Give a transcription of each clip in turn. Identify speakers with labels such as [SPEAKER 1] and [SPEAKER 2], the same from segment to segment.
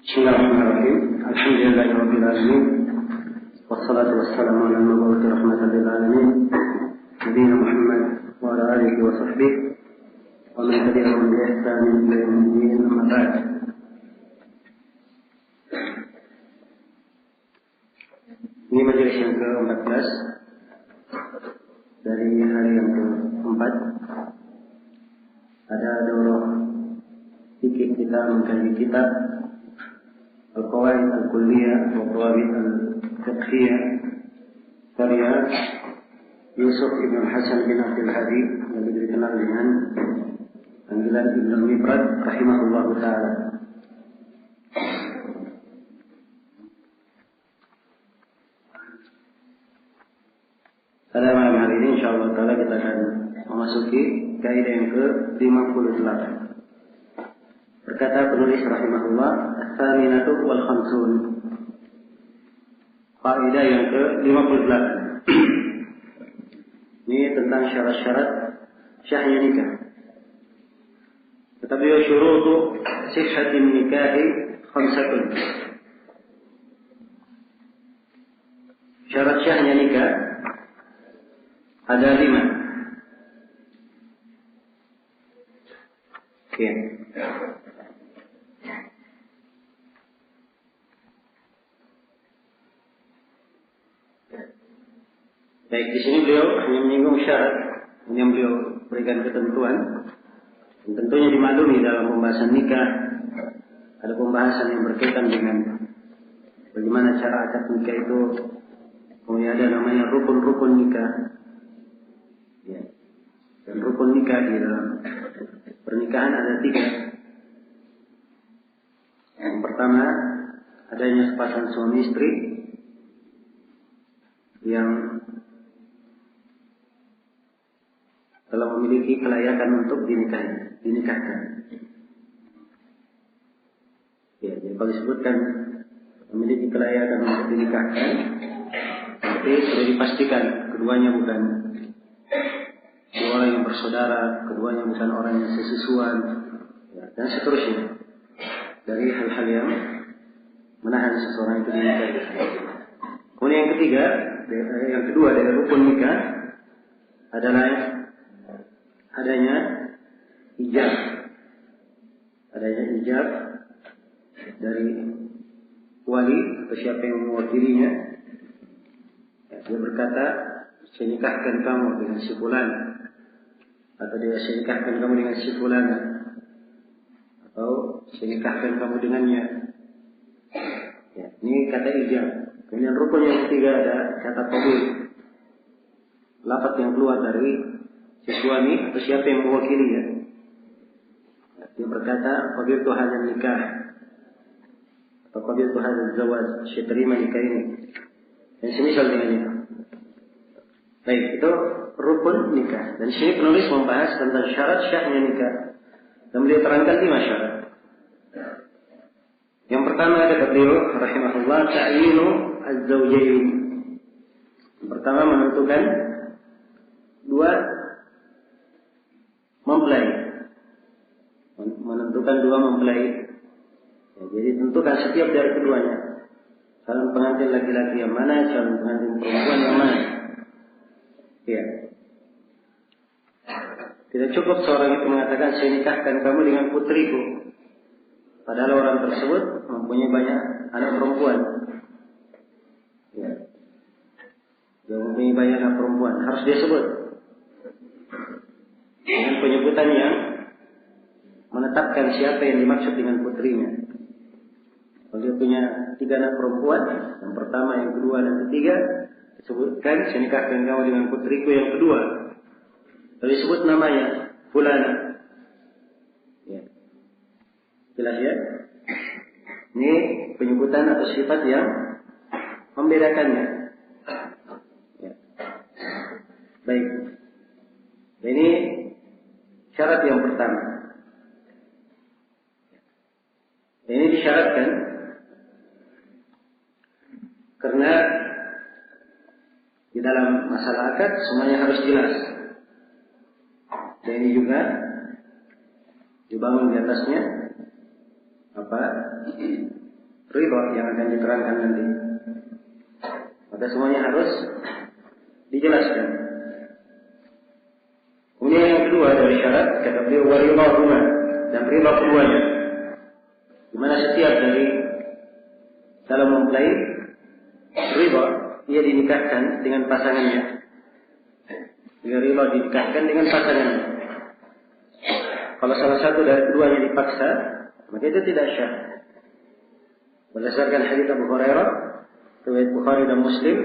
[SPEAKER 1] Bismillahirrahmanirrahim. Alhamdulillahirabbil alamin. Wassalatu wassalamu ala al-mabu'uthi rahmatan lil alamin. Nabiyyina Muhammad wa ala alihi wa sahbihi wa man tabi'ahum bi ihsanin ila yaumil din. Amma ba'd. Ini majelis yang ke-14 dari hari yang ke-4. Ada daurah fikih kita mengkaji kitab Al-Qawaid Al-Kulliyah wa Qawaid Al-Fiqhiyah karya Yusuf Ibn Hasan bin Abdul Hadi yang dikenal dengan panggilan Ibn Mibrad rahimahullah ta'ala. Pada malam hari ini insyaallah ta'ala kita akan memasuki kaidah yang ke-58. Berkata penulis rahimahullah, As-Saminatu wal Khamsun. Kaidah yang ke-58. Ini tentang syarat-syarat syahnya nikah. Tetapi syurutu sihhatin nikahi khamsatun. Syarat syahnya nikah ada 5. Ya. Baik, di sini beliau hanya menyinggung syarat yang beliau berikan ketentuan. Dan tentunya dimaklumi dalam pembahasan nikah ada pembahasan yang berkaitan dengan bagaimana cara akad nikah itu. Kemudian ada namanya rukun-rukun nikah. Ya. Dan rukun nikah di dalam pernikahan ada 3. Yang pertama, adanya sepasang suami istri yang telah memiliki kelayakan untuk dinikahkan. Ya, jadi kalau disebutkan memiliki kelayakan untuk dinikahkan, berarti sudah dipastikan keduanya bukan dua orang yang bersaudara, keduanya bukan orang yang sesusuan, ya, dan seterusnya. Dari hal-hal yang menahan seseorang itu dinikahkan. Kemudian yang ketiga, yang kedua dari rukun nikah adalah adanya ijab. Adanya ijab dari wali atau siapa yang mewakilinya. Ya, dia berkata, saya nikahkan kamu dengan si fulan, atau dia saya nikahkan kamu dengan si fulan, atau saya nikahkan kamu dengannya. Ya, ini kata ijab. Kemudian rukun yang ketiga ada kata qabul. Lafaz yang keluar dari si suami atau siapa yang mewakilinya. Dia berkata, qabiltu hadzal nikah, atau qabiltu hadzal zawaj, saya terima nikah ini. Dan semisal dengan itu. Baik, itu rukun nikah. Dan sini penulis membahas tentang syarat syahnya nikah. Dan beliau terangkan 5 syarat. Yang pertama kata beliau rahimahullah, ta'yinu az-zawjayn. Yang pertama menentukan 2 mempelai. Menentukan 2 mempelai. Ya, jadi tentukan setiap dari keduanya. Calon pengantin laki-laki yang mana, calon pengantin perempuan yang mana. Ya. Tidak cukup seorang itu mengatakan saya nikahkan kamu dengan putriku, padahal orang tersebut mempunyai banyak anak perempuan. Ya. Dia mempunyai banyak anak perempuan, harus dia sebut dengan penyebutan yang menetapkan siapa yang dimaksud dengan putrinya. Kalau dia punya 3 anak perempuan, yang pertama, yang kedua, dan ketiga, disebutkan saya nikahkan kamu dengan putriku yang kedua. Lalu disebut namanya fulana. Ya. Jelas ya? Ini penyebutan atau sifat yang membedakannya. Ya. Baik. Ini syarat yang pertama. Ini disyaratkan karena di dalam masalah akad semuanya harus jelas. Dan ini juga dibangun di atasnya ridha yang akan diterangkan nanti. Maka semuanya harus dijelaskan. Kemudian yang kedua dari syarat kata beliau waridahuma, dan ridha keduanya. Di mana setiap dari dalam mempelai ridha ia dinikahkan dengan pasangannya. Dia ridha dinikahkan dengan pasangannya. Kalau salah satu dari keduanya dipaksa, maka itu tidak syah. Berdasarkan hadits Abu Hurairah, riwayat Bukhari dan Muslim,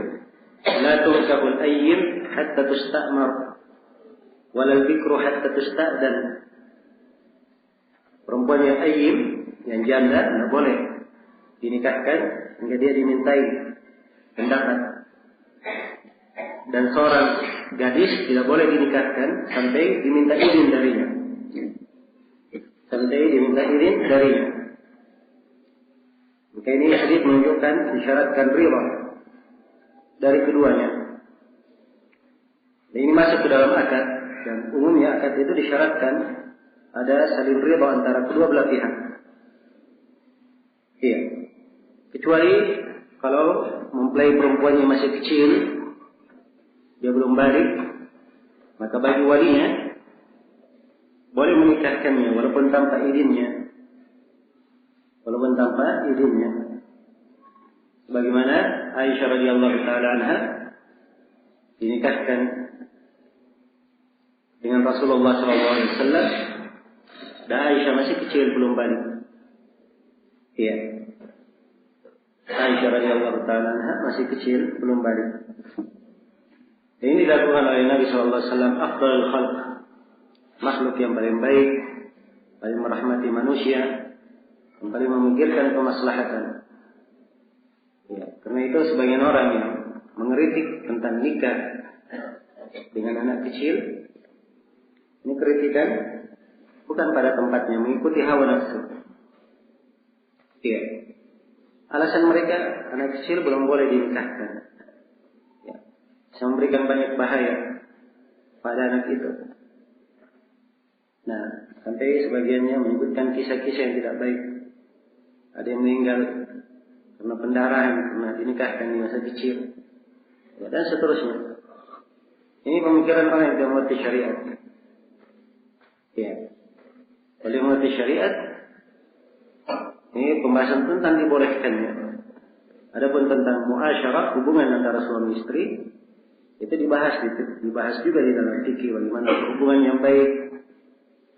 [SPEAKER 1] la tunkahul ayyim hatta tusta'mar, walal bikru hatta tusta'dan. Perempuan yang ayyim, yang janda, tidak boleh dinikahkan hingga dia dimintai pendapat. Dan seorang gadis tidak boleh dinikahkan sampai diminta izin darinya. Sampai diminta izin darinya. Maka ini hadis menunjukkan disyaratkan ridha dari keduanya. Dan ini masuk ke dalam akad, dan umumnya akad itu disyaratkan ada saling ridha antara kedua belah pihak. Iya. Kecuali kalau mempelai perempuannya masih kecil, dia belum balik, maka bagi walinya boleh menikahkannya walaupun tanpa izinnya. Walaupun tanpa izinnya. Sebagaimana Aisyah radhiyallahu taala anha dinikahkan dengan Rasulullah sallallahu alaihi wasallam, dan Aisyah masih kecil belum balik. Iya. Aisyah radhiyallahu taala anha masih kecil belum balik. Ini dilakukan oleh Nabi sallallahu alaihi wasallam, afdalul khalq, makhluk yang paling baik, paling merahmati manusia, yang paling memikirkan kemaslahatan. Ya, karena itu sebagian orang yang mengkritik tentang nikah dengan anak kecil, ini kritikan bukan pada tempatnya, mengikuti hawa nafsu. Ya. Alasan mereka anak kecil belum boleh dinikahkan. Ya. Bisa memberikan banyak bahaya pada anak itu. Nah, sampai sebagiannya menyebutkan kisah-kisah yang tidak baik. Ada yang meninggal karena pendarahan, karena dinikahkan di masa kecil, ya, dan seterusnya. Ini pemikiran orang yang tidak mengerti syariat. Ya, oleh mengerti syariat, ini pembahasan tentang dibolehkannya. Adapun tentang muasyarah, hubungan antara suami istri, itu dibahas juga di dalam fikih bagaimana hubungan yang baik,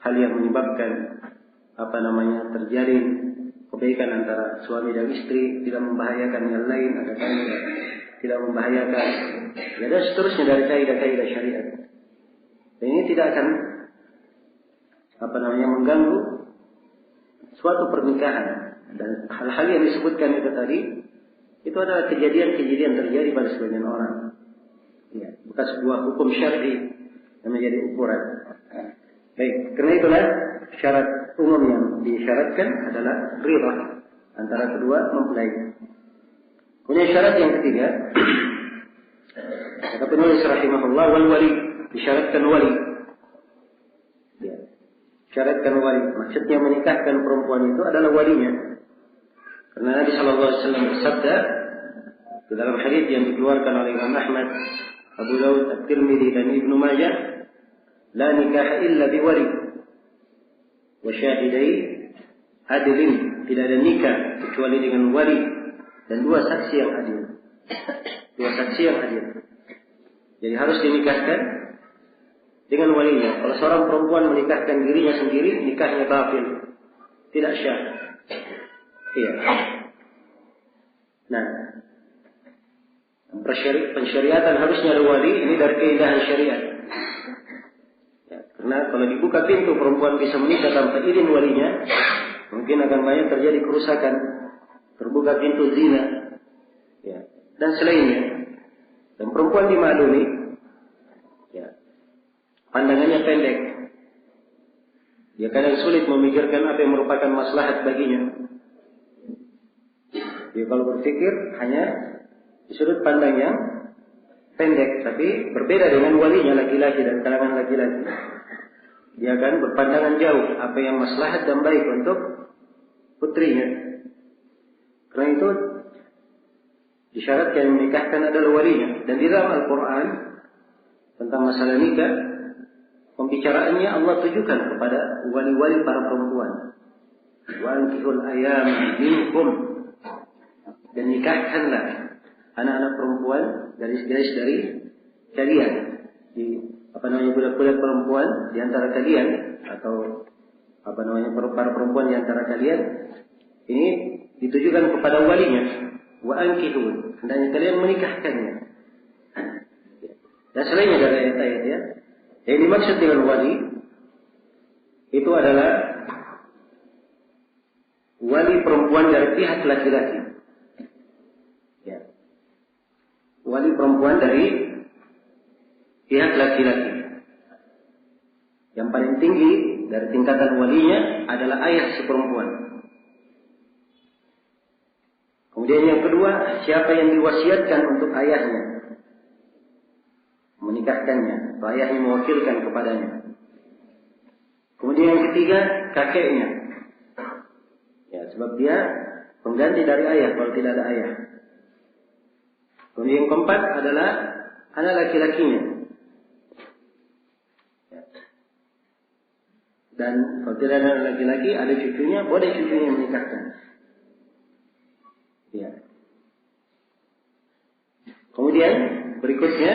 [SPEAKER 1] hal yang menyebabkan terjadi kebaikan antara suami dan istri, tidak membahayakan yang lain, ada kaidah tidak membahayakan, dan seterusnya dari kaidah-kaidah syariat. Dan ini tidak akan mengganggu suatu pernikahan. Dan hal-hal yang disebutkan itu tadi, itu adalah kejadian-kejadian terjadi pada sebagian orang. Ya, bukan sebuah hukum syar'i yang menjadi ukuran. Baik, karena itulah syarat umum yang disyaratkan adalah ridha antara kedua mempelai. Kemudian syarat yang ketiga, kata penulis rahimahullah, wal wali, disyaratkan wali. Ya, syaratkan wali, maksudnya menikahkan perempuan itu adalah walinya. Karena Nabi sallallahu alaihi wasallam bersabda di dalam hadis yang dikeluarkan oleh Imam Ahmad, Abu Daud, At-Tirmidzi dan Ibnu Majah, la nikah illa biwali wa syahidai adilin, tidak ada nikah kecuali dengan wali dan dua saksi yang adil. Dua saksi yang adil. Jadi harus dinikahkan dengan walinya. Kalau seorang perempuan menikahkan dirinya sendiri, nikahnya batil, tidak syah. Iya. Nah, pensyariatan harusnya ada wali, ini dari keindahan syariat. Ya, karena kalau dibuka pintu perempuan bisa menikah tanpa izin walinya, mungkin akan banyak terjadi kerusakan, terbuka pintu zina, ya, dan selainnya. Dan perempuan dimaklumi, ya, pandangannya pendek. Dia kadang sulit memikirkan apa yang merupakan maslahat baginya. Dia kalau berpikir hanya di sudut pandang yang pendek, tapi berbeda dengan walinya laki-laki dan kalangan laki-laki. Dia akan berpandangan jauh apa yang maslahat dan baik untuk putrinya. Karena itu disyaratkan yang menikahkan adalah walinya. Dan di dalam Al-Quran tentang masalah nikah, pembicaraannya Allah tujukan kepada wali-wali para perempuan. Wa ankihul ayam minkum, dan nikahkanlah anak-anak perempuan gadis-gadis dari kalian, budak-budak perempuan di antara kalian, atau para perempuan di antara kalian. Ini ditujukan kepada walinya. Wa ankihul, hendaknya kalian menikahkannya. Dan selainnya dari ayat-ayat ya. Yang dimaksud dengan wali itu adalah wali perempuan dari pihak laki-laki. Ya. Wali perempuan dari pihak laki-laki. Yang paling tinggi dari tingkatan walinya adalah ayah si perempuan. Kemudian yang kedua, siapa yang diwasiatkan untuk ayahnya menikahkannya, atau ayahnya mewakilkan kepadanya. Kemudian yang ketiga, kakeknya. Ya, sebab dia pengganti dari ayah kalau tidak ada ayah. Kemudian yang keempat adalah anak laki-lakinya. Ya. Dan kalau tidak ada anak laki-laki, ada cucunya, boleh cucunya menikahkan. Ya. Kemudian berikutnya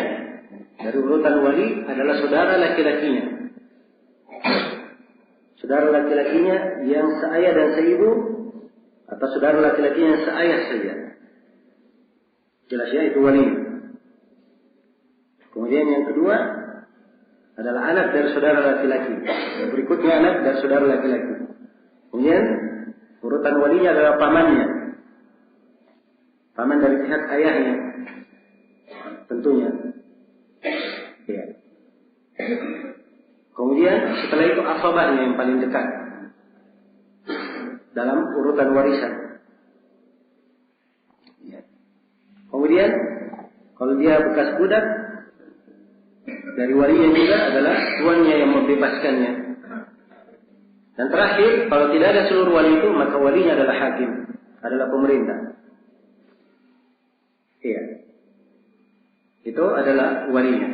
[SPEAKER 1] dari urutan wali adalah saudara laki-lakinya. Saudara laki-lakinya yang seayah dan seibu, atau saudara laki-lakinya yang seayah saja. Jelas ya, itu wali. Kemudian yang kedua adalah anak dari saudara laki-laki. Yang berikutnya anak dari saudara laki-laki. Kemudian urutan walinya adalah pamannya. Paman dari pihak ayahnya. Tentunya. Ya. Kemudian setelah itu asabahnya yang paling dekat dalam urutan warisan. Ya. Kemudian kalau dia bekas budak, dari walinya juga adalah tuannya yang membebaskannya. Dan terakhir, kalau tidak ada seluruh wali itu, maka walinya adalah hakim, adalah pemerintah. Iya. Itu adalah walinya.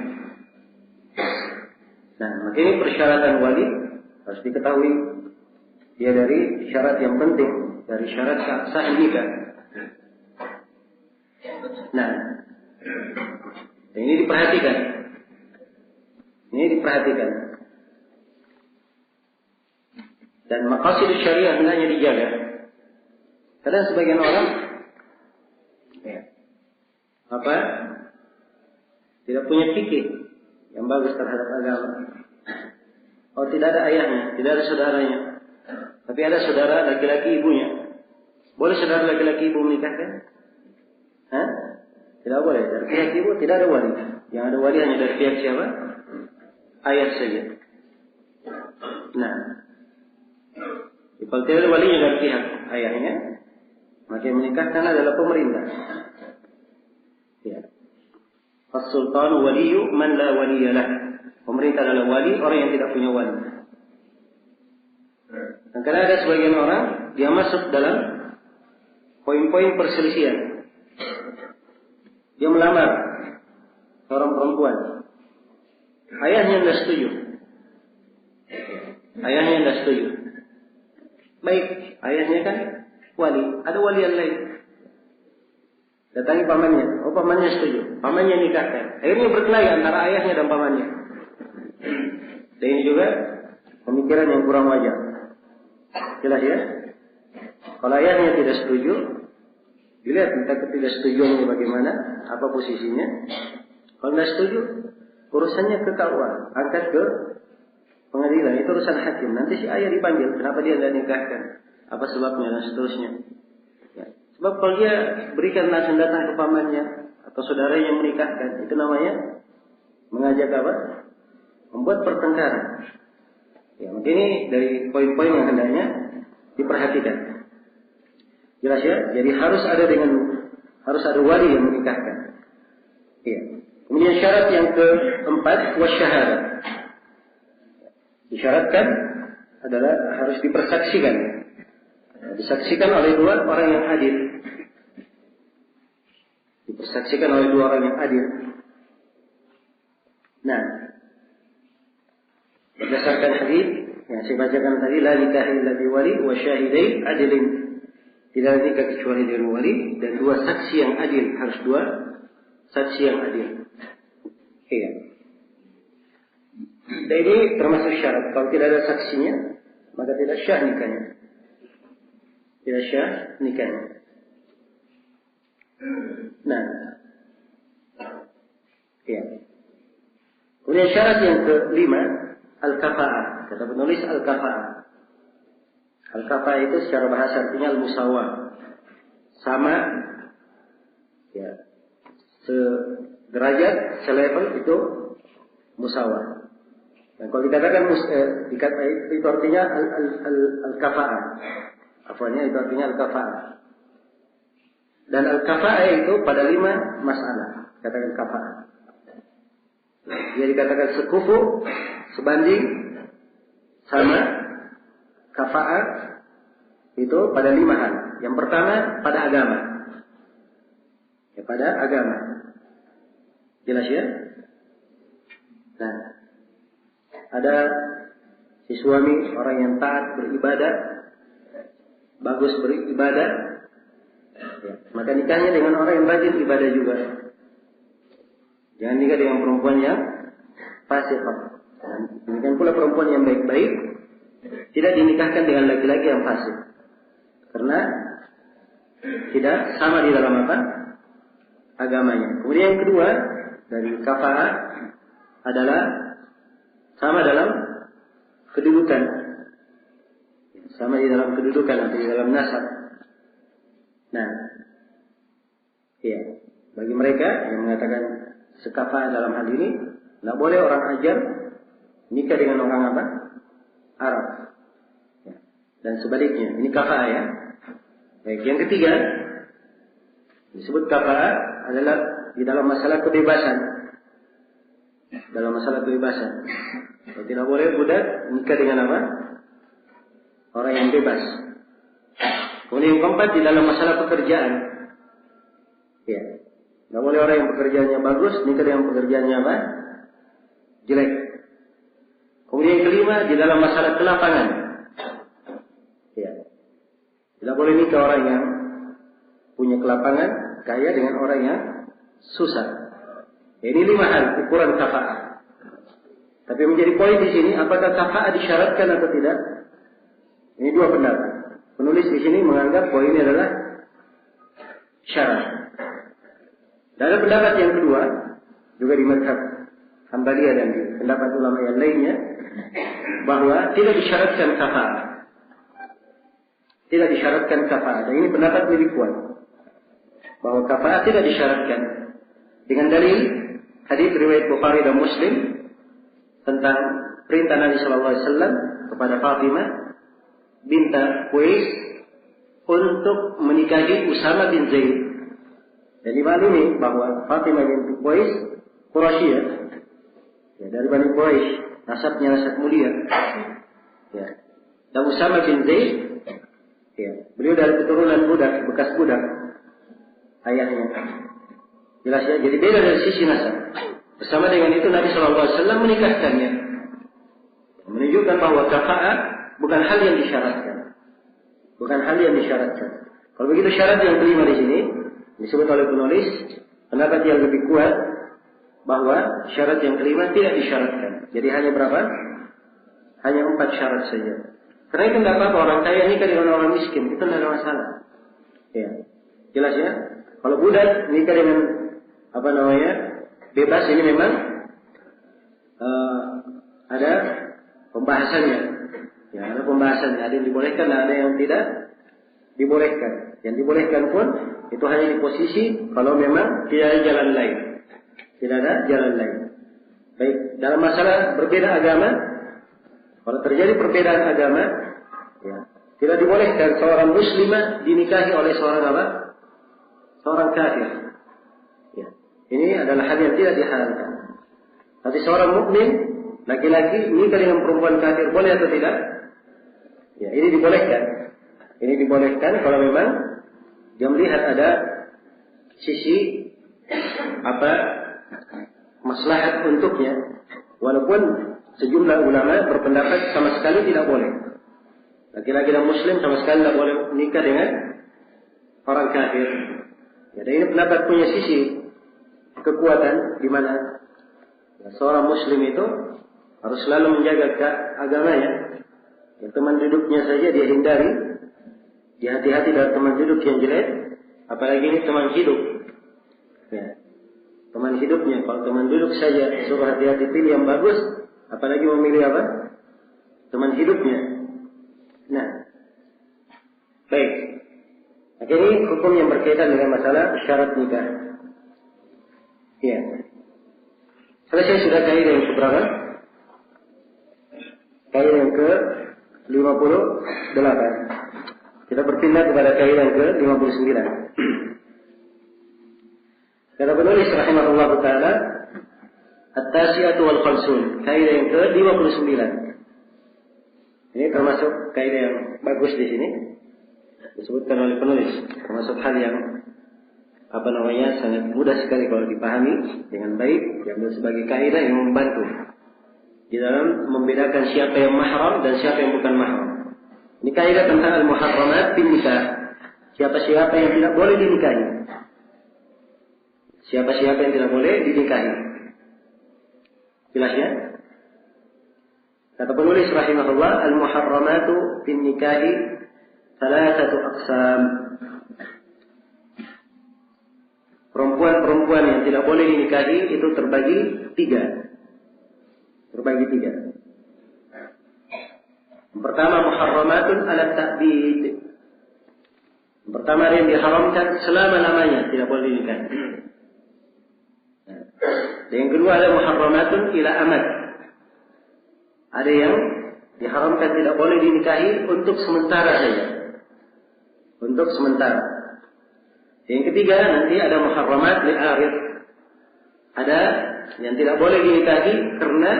[SPEAKER 1] Nah, maka ini persyaratan wali harus diketahui. Dia dari syarat yang penting, dari syarat sah nikah. Nah, ini diperhatikan. Ini diperhatikan. Dan maqasid syariah hendaknya dijaga. Karena sebagian orang tidak punya fikih yang bagus terhadap agama. Oh, tidak ada ayahnya, tidak ada saudaranya, tapi ada saudara laki-laki ibunya. Boleh saudara laki-laki ibu menikahkan? Hah? Tidak boleh. Dari pihak ibu tidak ada wali. Yang ada wali hanya dari pihak siapa? Ayah saja. Nah, kalau tidak ada walinya dari pihak ayahnya, maka yang menikahkan adalah pemerintah. Ya. As-sultan waliyu man la waliyalah. Pemerintah adalah wali orang yang tidak punya wali. Dan karena ada sebagian orang dia masuk dalam poin-poin perselisihan. Dia melamar seorang perempuan. Ayahnya tidak setuju. Ayahnya tidak setuju. Baik, ayahnya kan wali. Ada wali yang lain. Datangi pamannya. Oh, pamannya setuju. Pamannya nikahkan. Akhirnya berkelahi antara ayahnya dan pamannya. Dan ini juga pemikiran yang kurang wajar. Jelas ya? Kalau ayahnya tidak setuju, dilihat tentang ketidaksetujuannya bagaimana, apa posisinya. Kalau tidak setuju, urusannya ke KUA, angkat ke pengadilan. Itu urusan hakim. Nanti si ayah dipanggil. Kenapa dia tidak nikahkan? Apa sebabnya dan seterusnya. Ya. Sebab kalau dia berikan langsung datang ke pamannya atau saudaranya yang menikahkan, itu namanya mengajak apa? Membuat pertengkaran. Ya, mungkin ini dari poin-poin yang hendaknya diperhatikan. Jelas ya? Jadi harus ada wali yang menikahkan. Ya. Kemudian syarat yang keempat, wasyahadah. Disyaratkan adalah harus dipersaksikan. disaksikan oleh dua orang yang adil. Dipersaksikan oleh dua orang yang adil. Nah, berdasarkan hadis yang saya bacakan tadi, la nikah illa bi wali wa syahidai adilin. Tidak nikah kecuali dengan wali dan dua saksi yang adil. Harus dua saksi yang adil. Iya. Dan ini termasuk syarat. Kalau tidak ada saksinya, maka tidak syah nikahnya. Tidak syah nikahnya. Nah, ya. Kemudian syarat yang kelima, al-kafa'ah. Kata penulis al-kafa'ah. Al-kafa'ah itu secara bahasa artinya al-musawah. Sama, ya, sederajat, selevel itu musawah. Dan kalau dikatakan itu artinya al-kafa'ah. Afwanya itu artinya al-kafa'ah. Dan al-kafa'ah itu pada 5 masalah. Katakan kafa'ah. Dia dikatakan sekufu, sebanding, sama, kafa'ah itu pada 5 hal. Yang pertama pada agama. Ya, pada agama. Jelas ya? Nah, ada si suami orang yang taat beribadah, bagus beribadah, ya, maka nikahnya dengan orang yang rajin ibadah juga. Jangan nikah dengan perempuan yang fasik. Demikian pula perempuan yang baik-baik tidak dinikahkan dengan laki-laki yang fasik, karena tidak sama di dalam apa? Agamanya. Kemudian yang kedua dari kafa'ah adalah sama dalam kedudukan, sama di dalam kedudukan atau di dalam nasab. Nah, ya, bagi mereka yang mengatakan sekafa'ah dalam hal ini, tidak boleh orang ajar nikah dengan orang apa? Arab. Ya. Dan sebaliknya, ini kafa'ah ya. Baik, yang ketiga disebut kafa'ah adalah di dalam masalah kebebasan. Dalam masalah kebebasan, tidak boleh budak nikah dengan apa? Orang yang bebas. Kemudian yang keempat di dalam masalah pekerjaan. Ya, tidak boleh orang yang pekerjaannya bagus nikah dengan pekerjaannya apa? Jelek. Kemudian yang kelima di dalam masalah kelapangan. Ya, tidak boleh nikah orang yang punya kelapangan kaya dengan orang yang susah. Ini 5 hal ukuran kafa'ah. Tapi menjadi poin di sini, apakah kafa'ah disyaratkan atau tidak? Ini 2 pendapat. Penulis di sini menganggap poin ini adalah syarat. Dan ada pendapat yang kedua, juga di mazhab Hanbaliyah dan di pendapat ulama yang lainnya, bahwa tidak disyaratkan kafa'ah. Tidak disyaratkan kafa'ah. Dan ini pendapat lebih kuat, bahwa kafa'ah tidak disyaratkan. Dengan dalil hadis riwayat Bukhari dan Muslim tentang perintah Nabi sallallahu alaihi wasallam kepada Fatimah binti Qais untuk menikahi Usama bin Zaid. Dan dimaklumi bahwa Fatimah binti Qais Quraisyah, ya, dari Bani Quraisy, nasabnya nasab mulia. Ya. Dan Usama bin Zaid, ya, beliau dari keturunan budak, bekas budak ayahnya. Jelas ya, jadi beda dari sisi nasab. Bersama dengan itu Nabi SAW menikahkannya, menunjukkan bahwa kafa'ah bukan hal yang disyaratkan. Bukan hal yang disyaratkan. Kalau begitu syarat yang kelima di sini disebut oleh penulis, pendapat yang lebih kuat bahwa syarat yang kelima tidak disyaratkan. Jadi hanya berapa? Hanya 4 syarat saja. Karena itu tidak apa-apa orang kaya nikah dengan orang miskin, itu tidak ada masalah. Ya, jelas ya. Kalau budak nikah dengan bebas, ini memang ada pembahasannya. Ya, ada pembahasannya. Ada yang dibolehkan, ada yang tidak dibolehkan. Yang dibolehkan pun itu hanya di posisi kalau memang tidak ada jalan lain. Tidak ada jalan lain. Baik, dalam masalah berbeda agama, kalau terjadi perbedaan agama, ya, tidak dibolehkan seorang muslimah dinikahi oleh seorang apa? Seorang kafir. Ya. Ini adalah hal yang tidak dihalalkan. Tapi seorang mukmin laki-laki nikah dengan perempuan kafir boleh atau tidak? Ya, ini dibolehkan. Ini dibolehkan kalau memang dia melihat ada sisi maslahat untuknya, walaupun sejumlah ulama berpendapat sama sekali tidak boleh. Laki-laki dan muslim sama sekali tidak boleh menikah dengan orang kafir. Ya, dan ini pendapat punya sisi kekuatan di mana seorang muslim itu harus selalu menjaga agamanya. Ya, teman duduknya saja dia hindari, dia hati-hati dari teman duduk yang jelek, apalagi ini teman hidup. Ya, teman hidupnya, kalau teman duduk saja suruh hati-hati pilih yang bagus, apalagi memilih apa? Teman hidupnya. Nah, baik. Ini hukum yang berkaitan dengan masalah syarat nikah. Ya. Selesai sudah kaidah yang keberapa? Kaidah yang ke-58. Kita berpindah kepada kaidah yang ke-59. Kata penulis rahimahullah ta'ala, At-Tasi'atu wal Khamsun, kaidah yang ke-59. Ini termasuk kaidah yang bagus di sini, disebutkan oleh penulis, termasuk hal yang sangat mudah sekali kalau dipahami dengan baik, diambil sebagai kaidah yang membantu di dalam membedakan siapa yang mahram dan siapa yang bukan mahram. Ini kaidah tentang al-muharramat bin nikah, siapa-siapa yang tidak boleh dinikahi. Siapa-siapa yang tidak boleh dinikahi. Jelas ya? Kata penulis rahimahullah, al-muharramatu bin nikahi thalathatu aqsam. Perempuan-perempuan yang tidak boleh dinikahi itu terbagi tiga. Yang pertama, muharramatun ala ta'bid. Yang pertama yang diharamkan selama-lamanya tidak boleh dinikahi. Dan yang kedua adalah muharramatun ila amad. Ada yang diharamkan tidak boleh dinikahi untuk sementara saja. Untuk sementara. Yang ketiga nanti ada muharramat li'arid. Ada yang tidak boleh dinikahi karena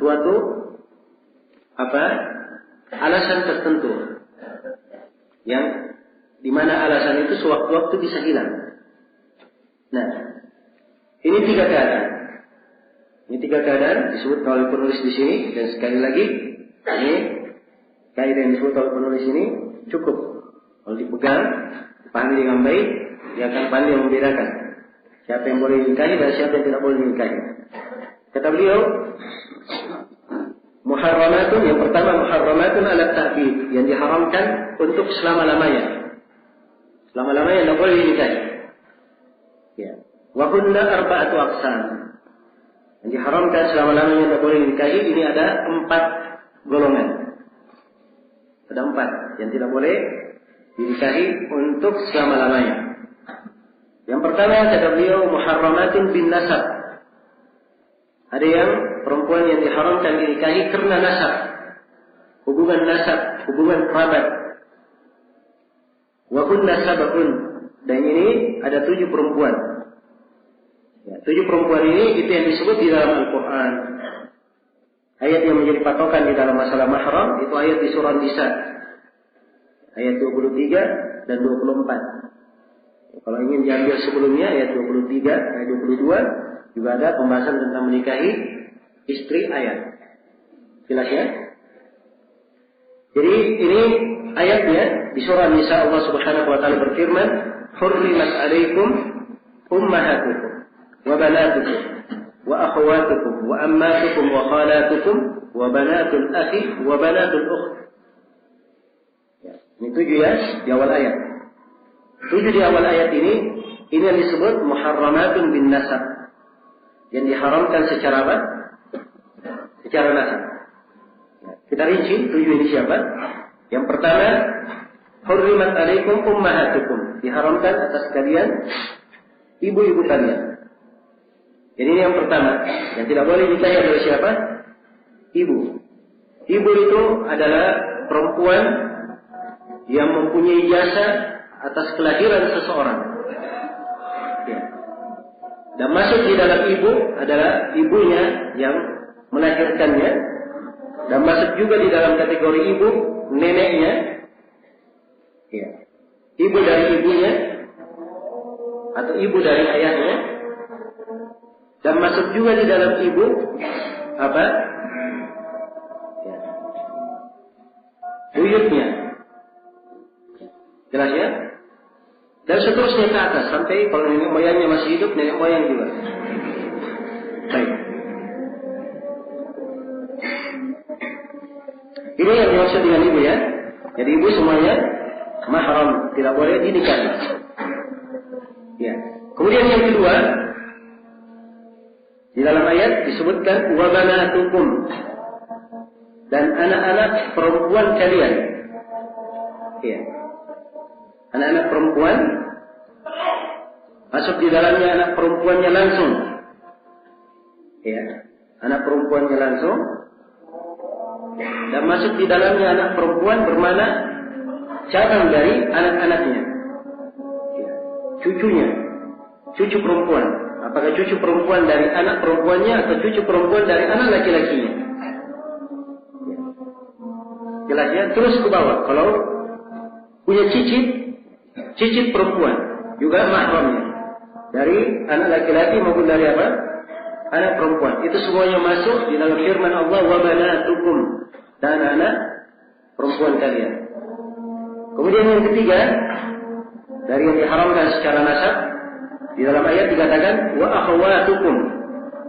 [SPEAKER 1] suatu alasan tertentu. Yang dimana alasan itu sewaktu-waktu bisa hilang. Nah, ini tiga keadaan. Ini tiga keadaan disebut oleh penulis di sini, dan sekali lagi ini kaidah yang disebut oleh penulis ini cukup kalau dipegang, dipahami dengan baik, dia akan pandai membedakan siapa yang boleh dinikahi dan siapa yang tidak boleh dinikahi. Kata beliau, muharramatun, yang pertama muharramatun ala ta'bid, yang diharamkan untuk selama-lamanya. Selama-lamanya tidak boleh dinikahi. Ya. Wa kunna arba'atu aqsam. Yang diharamkan selama-lamanya tidak boleh dinikahi, ini ada 4 golongan. Ada 4 yang tidak boleh dinikahi untuk selama-lamanya. Yang pertama kata beliau muharramatun bin nasab. Ada yang perempuan yang diharamkan dinikahi karena nasab. Hubungan nasab, hubungan kerabat. Wa kunna sab'un. Dan ini ada 7 perempuan. Ya, 7 perempuan ini itu yang disebut di dalam Al-Quran. Ayat yang menjadi patokan di dalam masalah mahram itu ayat di surah Nisa. Ayat 23 dan 24. Kalau ingin diambil sebelumnya ayat 23, ayat 22 juga ada pembahasan tentang menikahi istri ayat. Jelas ya? Jadi ini ayatnya di surah Nisa Allah Subhanahu wa taala berfirman, "Hurrimat 'alaikum ummahatukum wa banatukum wa akhawatukum wa ammatukum wa khalatukum wa banatul akhi wa banatul ukht." Ya, ini 7 ya di awal ayat. 7 di awal ayat ini yang disebut muharramatun bin nasab. Yang diharamkan secara apa? Secara nasab. Ya, kita rinci 7 ini siapa? Yang pertama, hurrimat 'alaikum ummahatukum. Diharamkan atas kalian ibu-ibu kalian. Jadi ini yang pertama, yang tidak boleh dinikahi adalah siapa? Ibu. Ibu itu adalah perempuan yang mempunyai jasa atas kelahiran seseorang. Ya. Dan masuk di dalam ibu adalah ibunya yang melahirkannya. Dan masuk juga di dalam kategori ibu, neneknya. Ya. Ibu dari ibunya atau ibu dari ayahnya, dan masuk juga di dalam ibu apa? Ya. Buyutnya. Jelas ya? Dan seterusnya ke atas sampai kalau nenek moyangnya masih hidup, nenek moyang juga. Baik. Ini yang dimaksud dengan ibu ya. Jadi ibu semuanya mahram, tidak boleh dinikahi. Ya. Kemudian yang kedua, di dalam ayat disebutkan wa banatukum, dan anak-anak perempuan kalian. Ya. Anak-anak perempuan masuk di dalamnya anak perempuannya langsung. Ya. Anak perempuannya langsung. Dan masuk di dalamnya anak perempuan bermana cabang dari anak-anaknya. Ya. Cucunya. Cucu perempuan. Apakah cucu perempuan dari anak perempuannya atau cucu perempuan dari anak laki-lakinya? Ya. Jelas ya? Terus ke bawah. Kalau punya cicit perempuan juga mahramnya. Dari anak laki-laki maupun dari apa? Anak perempuan. Itu semuanya masuk di dalam firman Allah wa banatukum, dan anak perempuan kalian. Kemudian yang ketiga, dari yang diharamkan secara nasab, di dalam ayat dikatakan wa akhawatukum,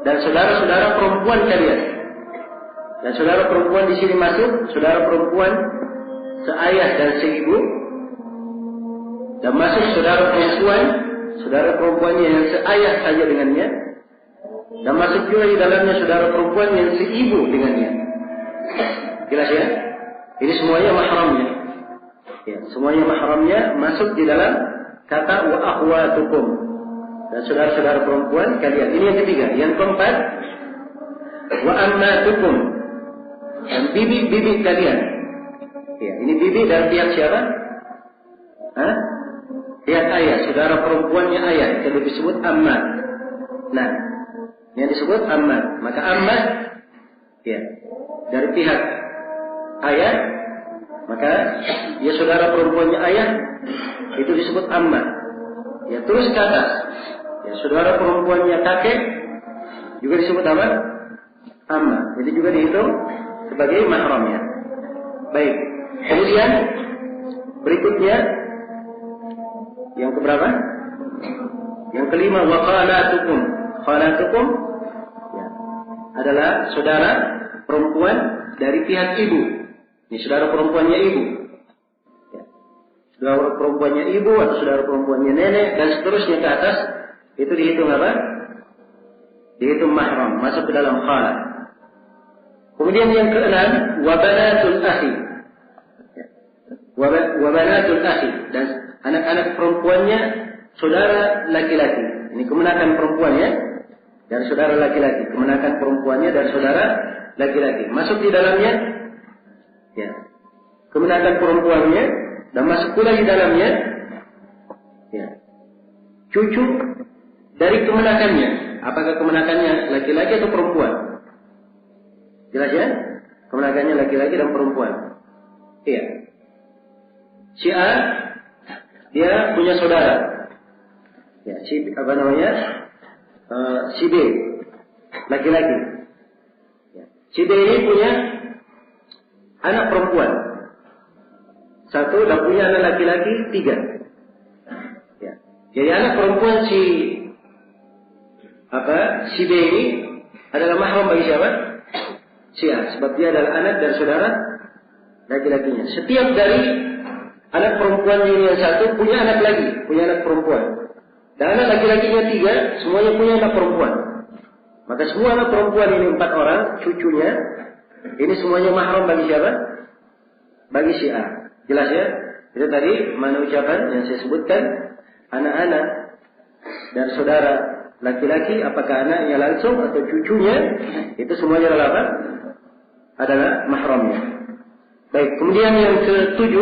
[SPEAKER 1] dan saudara-saudara perempuan kalian. Dan saudara perempuan di sini masuk saudara perempuan seayah dan seibu, dan masuk saudara perempuannya yang seayah saja dengannya, dan masuk juga di dalamnya saudara perempuan yang seibu dengannya. Jelas ya? Ini semuanya mahramnya. Ya, semuanya mahramnya masuk di dalam kata wa akhwatukum, dan saudara-saudara perempuan kalian. Ini yang ketiga. Yang keempat, wa ammatukum, dan bibi-bibi kalian. Ya, ini bibi dari pihak siapa? Hah? Pihak ayah, saudara perempuannya ayah, itu disebut ammat. Nah, yang disebut ammat. Maka ammat, ya, dari pihak ayah, maka ya saudara perempuannya ayah, itu disebut ammat. Ya, terus ke atas, ya saudara perempuannya kakek, juga disebut apa? Ammat. Itu juga dihitung sebagai mahramnya. Baik. Kemudian berikutnya yang keberapa? Yang kelima, wa khalatukum. Khalatukum ya, adalah saudara perempuan dari pihak ibu. Ini saudara perempuannya ibu. Ya. Saudara perempuannya ibu atau saudara perempuannya nenek dan seterusnya ke atas, itu dihitung apa? Dihitung mahram, masuk ke dalam khalat. Kemudian yang keenam, wa banatul akhi. Ya. Wa banatul akhi, dan anak-anak perempuannya saudara laki-laki. Ini kemenakan perempuannya dan saudara laki-laki. Kemenakan perempuannya dan saudara laki-laki. Masuk di dalamnya, ya, kemenakan perempuannya, dan masuk pula di dalamnya, ya, cucu dari kemenakannya. Apakah kemenakannya laki-laki atau perempuan? Jelas ya? Kemenakannya laki-laki dan perempuan. Iya. Si A, dia punya saudara. Ya, si apa namanya? Si B, laki-laki. Ya. Si B ini punya anak perempuan. Satu, dan punya anak laki-laki 3. Ya. Jadi anak perempuan si B ini adalah mahram bagi siapa? Si A, sebab dia adalah anak dan saudara laki-lakinya. Setiap dari anak perempuan ini yang satu punya anak lagi, punya anak perempuan. Dan anak laki-lakinya 3, semuanya punya anak perempuan. Maka semua anak perempuan ini 4 orang, cucunya, ini semuanya mahram bagi siapa? Bagi si A. Jelas ya? Itu tadi mana ucapan yang saya sebutkan, anak-anak dan saudara laki-laki, apakah anaknya langsung atau cucunya, itu semuanya adalah apa? Adalah mahramnya. Baik, kemudian yang ke-7,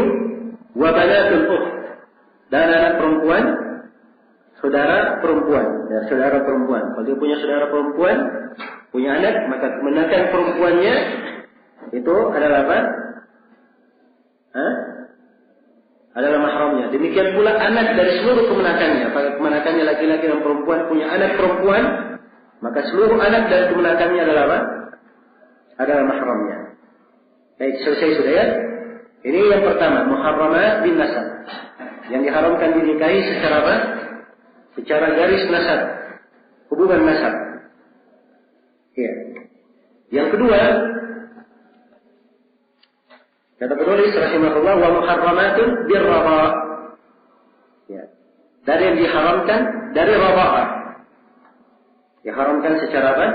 [SPEAKER 1] wa banatul ukht, dan anak perempuan saudara perempuan, ya, saudara perempuan. Kalau dia punya saudara perempuan, punya anak, maka kemenakan perempuannya itu adalah apa? Hah? adalah mahramnya. Demikian pula anak dari seluruh kemenakannya. Apabila kemenakannya laki-laki dan perempuan punya anak perempuan, maka seluruh anak dari kemenakannya adalah apa? Adalah mahramnya. Baik, selesai sudah ya. Ini yang pertama, muharramat bin nasab. Yang diharamkan dinikahi secara apa? Secara garis nasab, hubungan nasab. Ya. Yang kedua, kata penulis rahimahullah, wa muharramatun birraba. Ya. Dari yang diharamkan dari raba'ah. Diharamkan secara apa?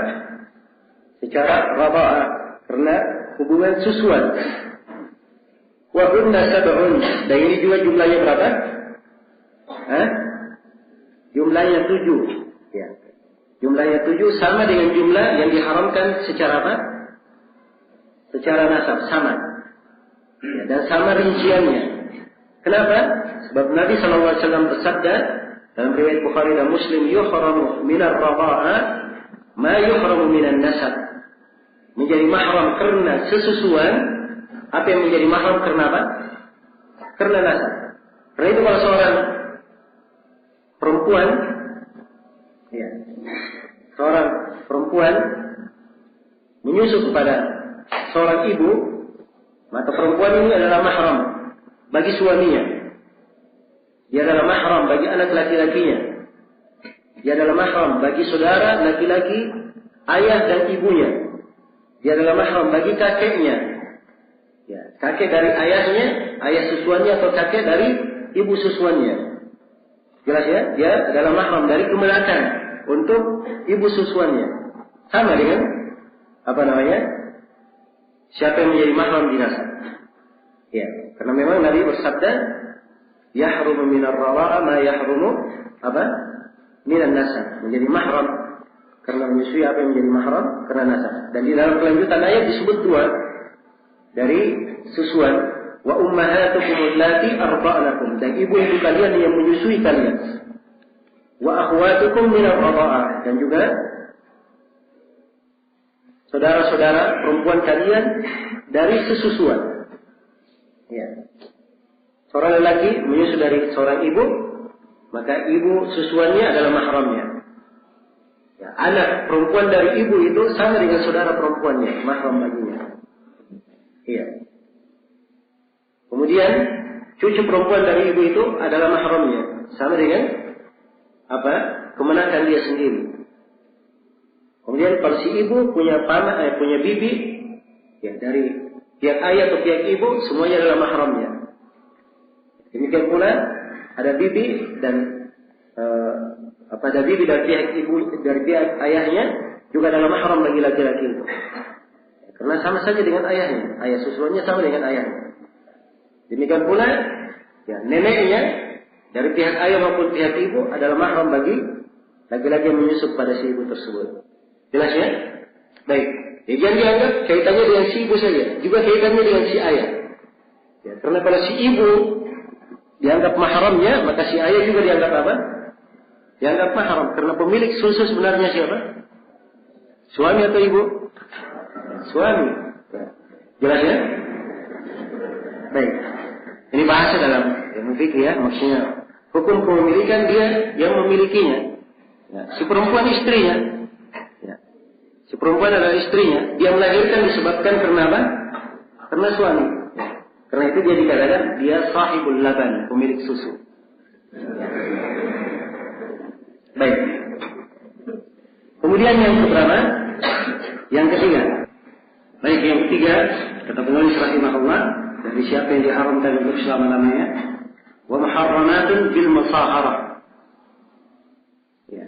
[SPEAKER 1] Secara raba'ah, karena hubungan susuan. Wa hunna sab'un. Dan ini juga jumlahnya berapa? Jumlahnya 7. Ya. Jumlahnya 7 sama dengan jumlah yang diharamkan secara apa? Secara nasab, sama. Ya, dan sama rinciannya. Kenapa? Sebab Nabi SAW bersabda dalam riwayat Bukhari dan Muslim, yuhramu minar raba'ah ma yuhramu minan nasab. Menjadi mahram karena sesusuan. Apa yang menjadi mahram karena apa? Karena nasab. Karena itu kalau seorang perempuan, ya, seorang perempuan menyusu kepada seorang ibu, maka perempuan ini adalah mahram bagi suaminya. Dia adalah mahram bagi anak laki-lakinya. Dia adalah mahram bagi saudara laki-laki, ayah dan ibunya. Dia adalah mahram bagi kakeknya. Ya, kakek dari ayahnya, ayah susuannya, atau kakek dari ibu susuannya. Jelas ya? Dia adalah mahram dari kemenakan untuk ibu susuannya. Sama dengan apa namanya? Siapa yang menjadi mahram di nasab? Ya, karena memang Nabi bersabda, yahrumu minar rawa'a ma yahrumu apa? Minan nasab. Menjadi mahram karena menyusui apa yang menjadi mahram karena nasab. Dan di dalam kelanjutan ayat disebut 2 dari susuan, wa ummahatukum allati arda'nakum, dan ibu-ibu kalian yang menyusui kalian, wa akhwatukum minal radha'ah, dan juga saudara-saudara perempuan kalian dari sesusuan. Ya. Seorang lelaki menyusu dari seorang ibu, maka ibu susuannya adalah mahramnya. Ya, anak perempuan dari ibu itu sama dengan saudara perempuannya, mahram baginya. Iya. Kemudian cucu perempuan dari ibu itu adalah mahramnya, sama dengan apa? Kemenakan dia sendiri. Kemudian kalau si ibu punya punya bibi, ya dari pihak ayah atau pihak ibu semuanya adalah mahramnya. Demikian pula ada bibi dan ada bibi dari pihak ibu, dari pihak ayahnya juga adalah mahram bagi laki-laki itu. Karena sama saja dengan ayahnya, ayah susuannya sama dengan ayahnya. Demikian pula, ya, neneknya dari pihak ayah maupun pihak ibu adalah mahram bagi laki-laki yang menyusu pada si ibu tersebut. Jelas ya? Baik. Ya, jangan dianggap kaitannya dengan si ibu saja, juga kaitannya dengan si ayah. Ya, karena kalau si ibu dianggap mahramnya, maka si ayah juga dianggap apa? Dianggap mahram. Karena pemilik susu sebenarnya siapa? Suami atau ibu? Suami. Jelas ya? Baik. Ini bahasa dalam ilmu fikih ya, maksudnya hukum kepemilikan dia yang memilikinya. Ya, si perempuan istrinya. Ya. Si perempuan adalah istrinya. Dia melahirkan disebabkan karena apa? Karena suami. Ya. Karena itu dia dikatakan dia sahibul laban, pemilik susu. Baik. Kemudian yang keberapa? Yang ketiga. Baik, yang ketiga, kata penulis rahimahullah, dari siapa yang diharamkan untuk selama-lamanya, wa muharramatun bil musaharah. Ya.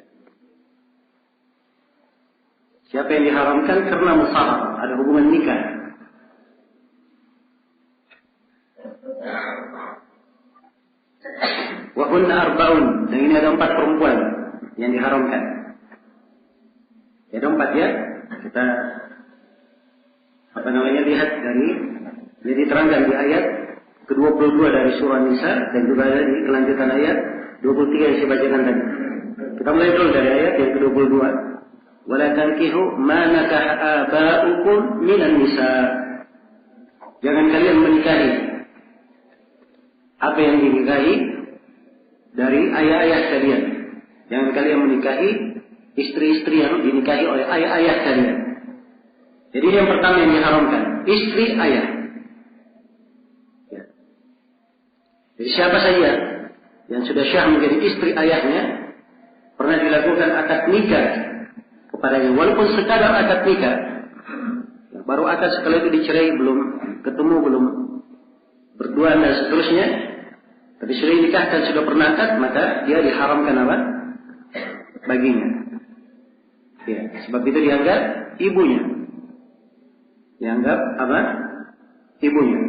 [SPEAKER 1] Siapa yang diharamkan karena musaharah, ada hubungan nikah. Wa hunna arba'un, dan ini ada 4 perempuan yang diharamkan. Ya, ada 4 ya. Kita lihat dari diterangkan di ayat ke-22 dari surah Nisa dan juga ada di kelanjutan ayat 23 yang saya bacakan tadi. Kita mulai dulu dari ayat yang ke-22. Wala tankihu ma nakaha aba'ukum minan nisa. Jangan kalian menikahi apa yang dinikahi dari ayah-ayah kalian. Jangan kalian menikahi istri-istri yang dinikahi oleh ayah-ayah kalian. Jadi yang pertama yang diharamkan, istri ayah. Ya. Jadi siapa saja yang sudah syah menjadi istri ayahnya, pernah dilakukan akad nikah kepadanya, walaupun sekadar akad nikah, baru akad sekali itu dicerai, belum ketemu, belum berduaan dan seterusnya, tapi sudah dinikahkan, sudah pernah akad, maka dia diharamkan apa? Baginya. Ya, sebab itu dianggap ibunya. Dianggap apa? Ibunya.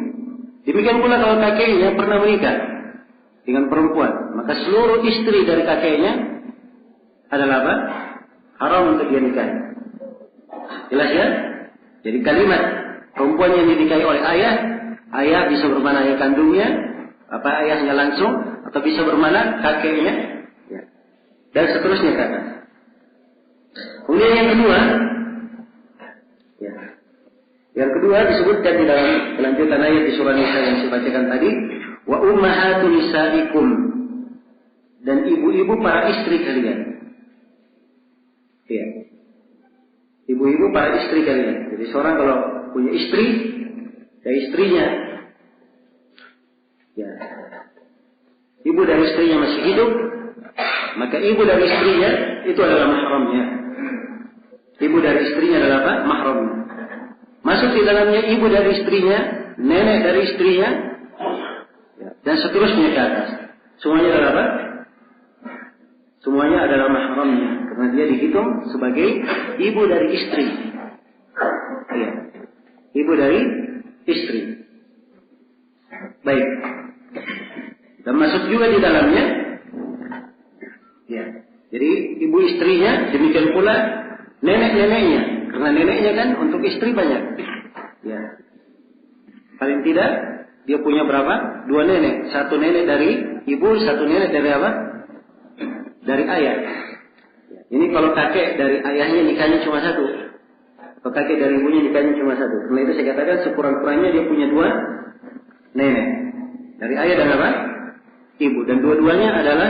[SPEAKER 1] Demikian pula kalau kakeknya pernah menikah dengan perempuan, maka seluruh istri dari kakeknya adalah apa? Haram untuk dia nikahi. Jelas ya? Jadi kalimat perempuan yang dinikahi oleh ayah, ayah bisa bermakna ayah kandungnya, apa ayahnya langsung, atau bisa bermakna kakeknya, ya. Dan seterusnya ke atas. Kemudian yang kedua, ya. Yang kedua disebutkan di dalam kelanjutan ayat di surah Nisa yang saya bacakan tadi, wa ummahatu nisaikum, dan ibu-ibu para istri kalian. Ya. Ibu-ibu para istri kalian. Jadi seorang kalau punya istri, ya istrinya, ya, ibu dari istrinya masih hidup, maka ibu dari istrinya itu adalah mahramnya. Ibu dari istrinya adalah apa? Mahramnya. Masuk di dalamnya ibu dari istrinya, nenek dari istrinya, ya, dan seterusnya ke atas. Semuanya adalah apa? Semuanya adalah mahramnya, karena dia dihitung sebagai ibu dari istri. Ya. Ibu dari istri. Baik. Dan masuk juga di dalamnya, ya. Jadi ibu istrinya, demikian pula nenek-neneknya. Karena neneknya kan untuk istri banyak. Ya. Paling tidak dia punya berapa? 2 nenek. Satu nenek dari ibu, satu nenek dari apa? Dari ayah. Ini kalau kakek dari ayahnya nikahnya cuma satu, atau kakek dari ibunya nikahnya cuma satu. Karena itu saya katakan sekurang-kurangnya dia punya 2 nenek. Dari ayah dan apa? Ibu. Dan dua-duanya adalah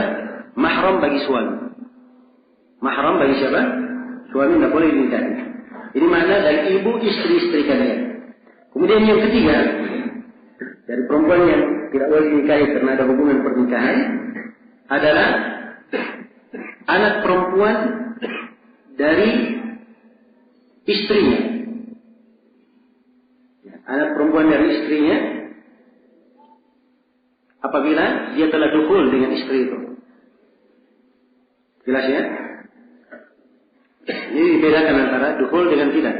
[SPEAKER 1] mahram bagi suami. Mahram bagi siapa? Suami tidak boleh dinikahi. Ini makna dari ibu istri-istri kalian. Kemudian yang ketiga, dari perempuan yang tidak boleh dinikahi karena ada hubungan pernikahan, adalah anak perempuan dari istrinya. Anak perempuan dari istrinya apabila dia telah dukul dengan istri itu. Jelas ya? Ini dibedakan antara dukul dengan tidak.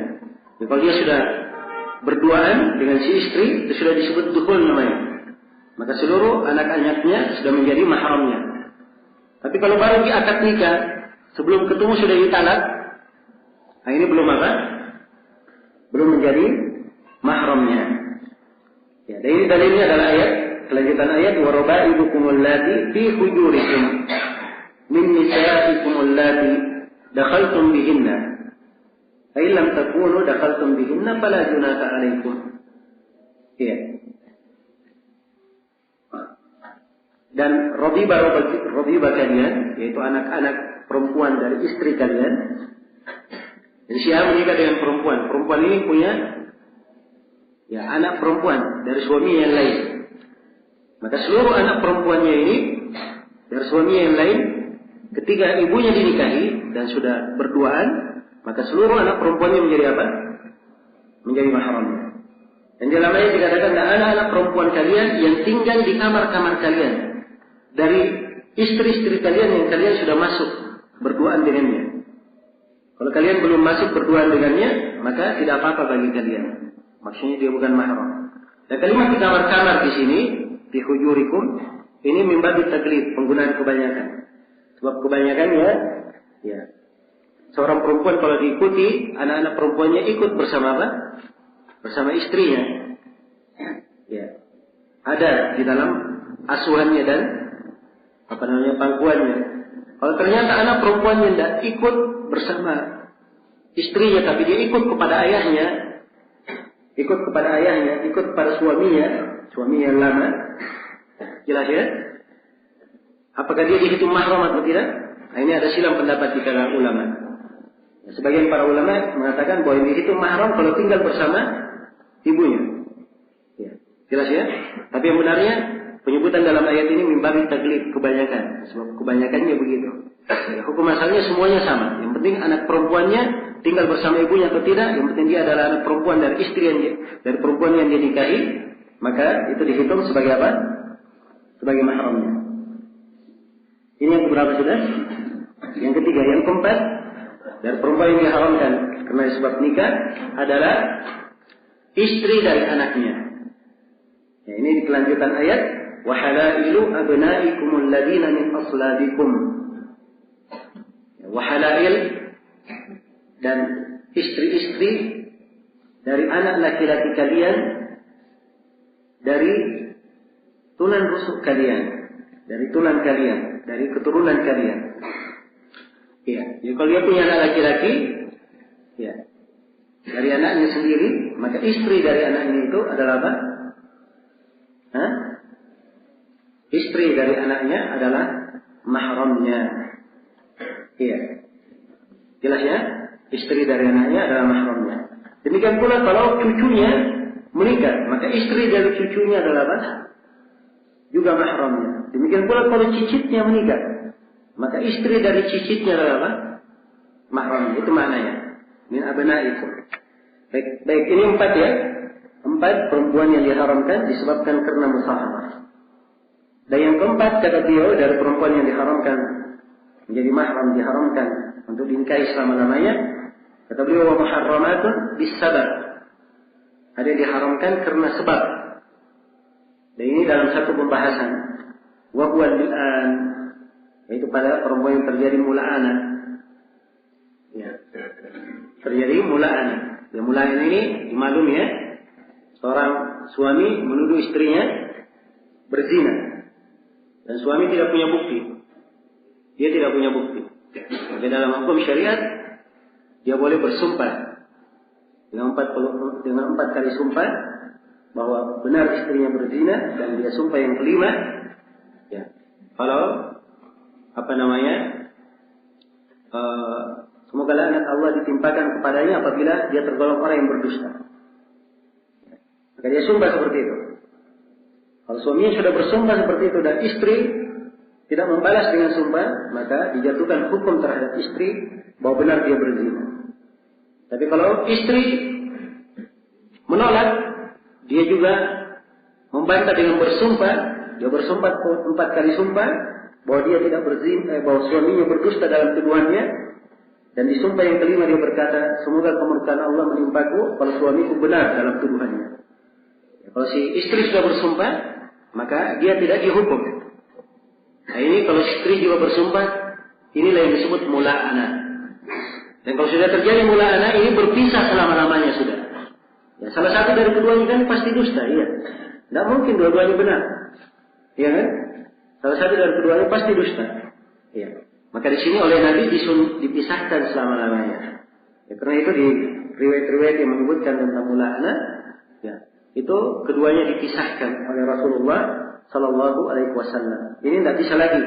[SPEAKER 1] Jadi kalau dia sudah berduaan dengan si istri, itu sudah disebut dukul namanya. Maka seluruh anak-anaknya sudah menjadi mahramnya. Tapi kalau baru di akad nikah, sebelum ketemu sudah ditalak, nah ini belum apa? Belum menjadi mahramnya. Ya, dan ini dalilnya adalah ayat, kelanjutan ayat, wa raba'ibukum allati fi hujurikum min nisaikum allati dakhaltum bihinna. Fa in lam takunu dakhaltum bihinna fala junaha 'alaikum. Ya. Dan Robibah kalian, yaitu anak-anak perempuan dari istri kalian. Jadi Syiah menikah dengan perempuan. Perempuan ini punya ya anak perempuan dari suami yang lain. Maka seluruh anak perempuannya ini dari suami yang lain, ketika ibunya dinikahi dan sudah berduaan, maka seluruh anak perempuannya menjadi apa? Menjadi mahramnya. Dan dalam ayat dikatakan, anak-anak perempuan kalian yang tinggal di kamar-kamar kalian, dari istri-istri kalian yang kalian sudah masuk berduaan dengannya. Kalau kalian belum masuk berduaan dengannya, maka tidak apa-apa bagi kalian. Maksudnya dia bukan mahram. Dan kalimat di kamar-kamar di sini, di hujurikum, ini mimbabi taglid, penggunaan kebanyakan. Sebab kebanyakannya, ya, seorang perempuan kalau diikuti, anak-anak perempuannya ikut bersama apa? Bersama istrinya. Ya. Ada di dalam asuhannya dan pangkuannya. Kalau ternyata anak perempuannya tidak ikut bersama istrinya, tapi dia ikut kepada ayahnya, ikut kepada suaminya yang lama, Jelas ya? Apakah dia dihitung mahram atau tidak? Nah, ini ada silang pendapat di kalangan ulama. Sebagian para ulama mengatakan bahwa ini dihitung mahram kalau tinggal bersama ibunya. Ya. Jelas ya? Tapi yang benarnya penyebutan dalam ayat ini mimbabi taklid kebanyakan. Sebab kebanyakannya begitu. Ya, hukum asalnya semuanya sama. Yang penting anak perempuannya tinggal bersama ibunya atau tidak. Yang penting dia adalah anak perempuan dari istri dari perempuan yang dia nikahi. Maka itu dihitung sebagai apa? Sebagai mahramnya. Ini yang keberapa sudah? Yang ketiga, yang keempat dari perempuan yang diharamkan karena sebab nikah adalah istri dari anaknya. Ya, ini di kelanjutan ayat wa halailu abnaikumul ladina min aslabikum. Ya, wa halail dan istri-istri dari anak laki-laki kalian dari tulang rusuk kalian, dari tulang kalian, dari keturunan kalian. Ya, jadi kalau dia punya anak laki-laki, ya, dari anaknya sendiri, maka istri dari anaknya itu adalah apa? Hah? Istri dari anaknya adalah mahramnya. Iya. Jelas ya? Istri dari anaknya adalah mahramnya. Demikian pula kalau cucunya menikah, maka istri dari cucunya adalah apa? Juga mahramnya. Demikian pula kalau cicitnya menikah, maka istri dari cicitnya adalah apa? Mahramnya. Itu maknanya. Min abnaikum. Baik, ini 4 ya. 4 perempuan yang diharamkan disebabkan karena musaharah. Dan yang keempat kata beliau dari perempuan yang diharamkan menjadi mahram, diharamkan untuk dinikahi selama-lamanya. Kata beliau wa muharramatun bisabab. Ada yang diharamkan karena sebab. Dan ini dalam satu pembahasan. Wa huwa al-an, yaitu pada perempuan yang terjadi mula'anah. Ya. Terjadi mula'anah. Ya, mula'anah ini dimaklumi ya. Seorang suami menuduh istrinya berzina. Dan suami tidak punya bukti. Dia tidak punya bukti. Maka dalam hukum syariat dia boleh bersumpah dengan 4 kali sumpah bahwa benar istrinya berzina, dan dia sumpah yang kelima, ya, kalau semoga laknat Allah ditimpakan kepadanya apabila dia tergolong orang yang berdusta. Maka dia sumpah seperti itu. Kalau suaminya sudah bersumpah seperti itu dan istri tidak membalas dengan sumpah, maka dijatuhkan hukum terhadap istri bahwa benar dia berzina. Tapi kalau istri menolak, dia juga membantah dengan bersumpah. Dia bersumpah 4 kali sumpah bahwa dia tidak berzina, bahwa suaminya berdusta dalam tuduhannya. Dan di sumpah yang kelima dia berkata, semoga kemurkaan Allah menimpaku kalau suamiku benar dalam tuduhannya. Ya, kalau si istri sudah bersumpah, maka dia tidak dihukum. Nah ini kalau istri juga bersumpah, inilah yang disebut mula'anah. Dan kalau sudah terjadi mula'anah, ini berpisah selama-lamanya sudah. Ya, salah satu dari keduanya kan pasti dusta, iya. Tidak mungkin dua-duanya benar. Iya kan? Salah satu dari keduanya pasti dusta. Iya. Maka di sini oleh Nabi dipisahkan selama-lamanya. Ya, karena itu di riwayat-riwayat yang menyebutkan tentang mula'anah, ya, itu keduanya dipisahkan oleh Rasulullah Sallallahu Alaihi Wasallam. Ini tidak bisa lagi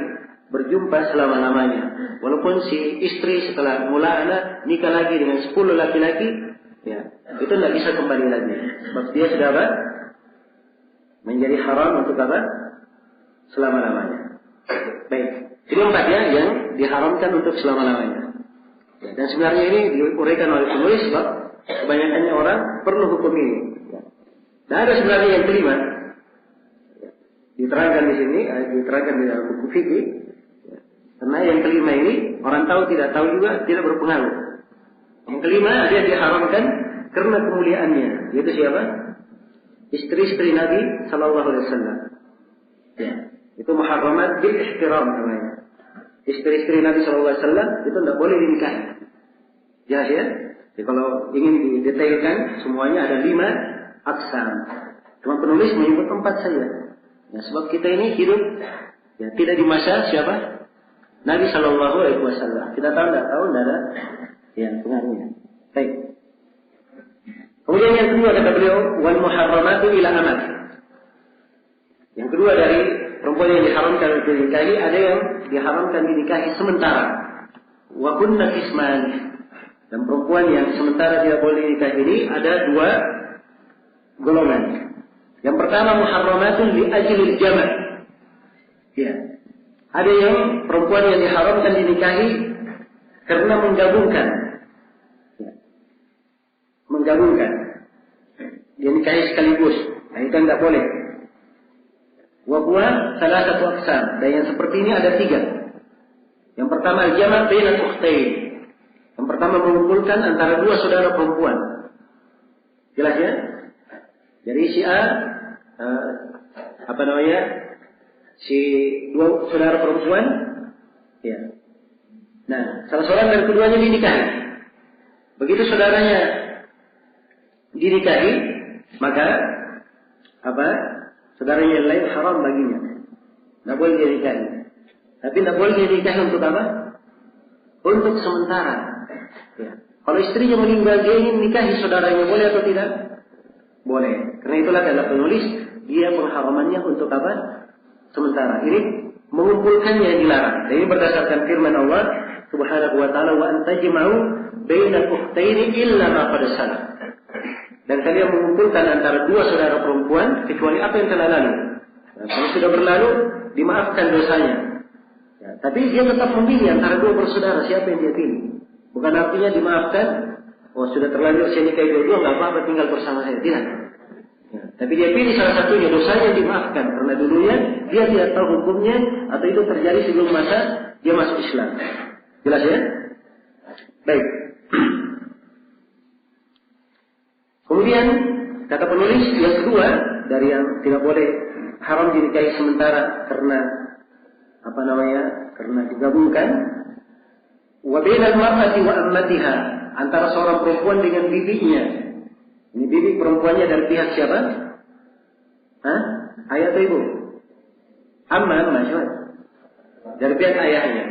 [SPEAKER 1] berjumpa selama-lamanya. Walaupun si istri setelah mula'anah nikah lagi dengan 10 laki-laki, ya, itu tidak bisa kembali lagi. Sebab dia sudah apa? Menjadi haram untuk apa? Selama-lamanya. Baik. Ini 4 ya yang diharamkan untuk selama-lamanya. Ya, dan sebenarnya ini diuraikan oleh penulis sebab kebanyakannya orang perlu hukum ini. Ya. Dan ada sebenarnya yang kelima. Ya. Diterangkan di sini, diterangkan di dalam buku fikih. Ya. Karena yang kelima ini orang tahu tidak tahu juga tidak berpengaruh. Yang kelima dia diharamkan karena kemuliaannya. Yaitu siapa? Istri-istri Nabi Sallallahu Alaihi Wasallam. Ya. Itu muharramat bil ihtiram namanya. Istri-istri Nabi Sallallahu Alaihi Wasallam itu tidak boleh dinikahi. Jelas ya? Jadi kalau ingin didetailkan semuanya ada 5 aqsam. Cuma penulis menyebut 4 saja. Ya, sebab kita ini hidup ya tidak di masa siapa? Nabi Sallallahu Alaihi Wasallam. Kita tahu tidak ada ya pengaruhnya. Baik. Kemudian yang kedua kata beliau wal muharramatu ila amat. Yang kedua dari perempuan perempuan yang diharamkan untuk dinikahi, ada yang diharamkan dinikahi sementara. Wa kunna qisman. Dan perempuan yang sementara tidak boleh dinikahi ini ada dua golongan. Yang pertama muharramatun li ajlil jama'. Ya. Ada yang perempuan yang diharamkan dinikahi karena menggabungkan. Ya. Menggabungkan. Dia nikahi sekaligus. Nah, itu tidak boleh. Wa huwa salasatu aqsam. Dan yang seperti ini ada tiga. Yang pertama al-jama' bainal ukhtain. Yang pertama mengumpulkan antara dua saudara perempuan. Jelas ya? Jadi si A si dua saudara perempuan, ya. Nah, salah seorang dari keduanya dinikahi. Begitu saudaranya dinikahi, maka saudaranya yang lain haram baginya. Tidak boleh dinikahi. Tapi tidak boleh dinikahi untuk apa? Untuk sementara. Ya. Kalau istrinya meninggal, dia ingin nikahi saudaranya, boleh atau tidak? Boleh. Karena itulah kata penulis, dia pengharamannya untuk apa? Sementara. Ini mengumpulkannya yang dilarang. Dan ini berdasarkan firman Allah Subhanahu wa taala, wa antajma'u bainal ukhtaini illa ma qad salaf. Dan kalian mengumpulkan antara dua saudara perempuan kecuali apa yang telah lalu. Nah, kalau sudah berlalu, dimaafkan dosanya. Ya, tapi dia tetap memilih antara dua bersaudara, siapa yang dia pilih. Bukan artinya dimaafkan, sudah terlanjur saya nikahi dua-dua, nggak apa-apa tinggal bersama saya. Tidak. Ya, tapi dia pilih salah satunya, dosanya dimaafkan. Karena dulunya dia tidak tahu hukumnya, atau itu terjadi sebelum masa dia masuk Islam. Jelas ya? Baik. Kemudian kata penulis yang kedua dari yang tidak boleh haram dinikahi sementara karena karena digabungkan, wa bainal mar'ati wa ammatiha, antara seorang perempuan dengan bibinya. Ini bibi perempuannya dari pihak siapa? Ayah atau ibu? Amma, dari pihak ayahnya.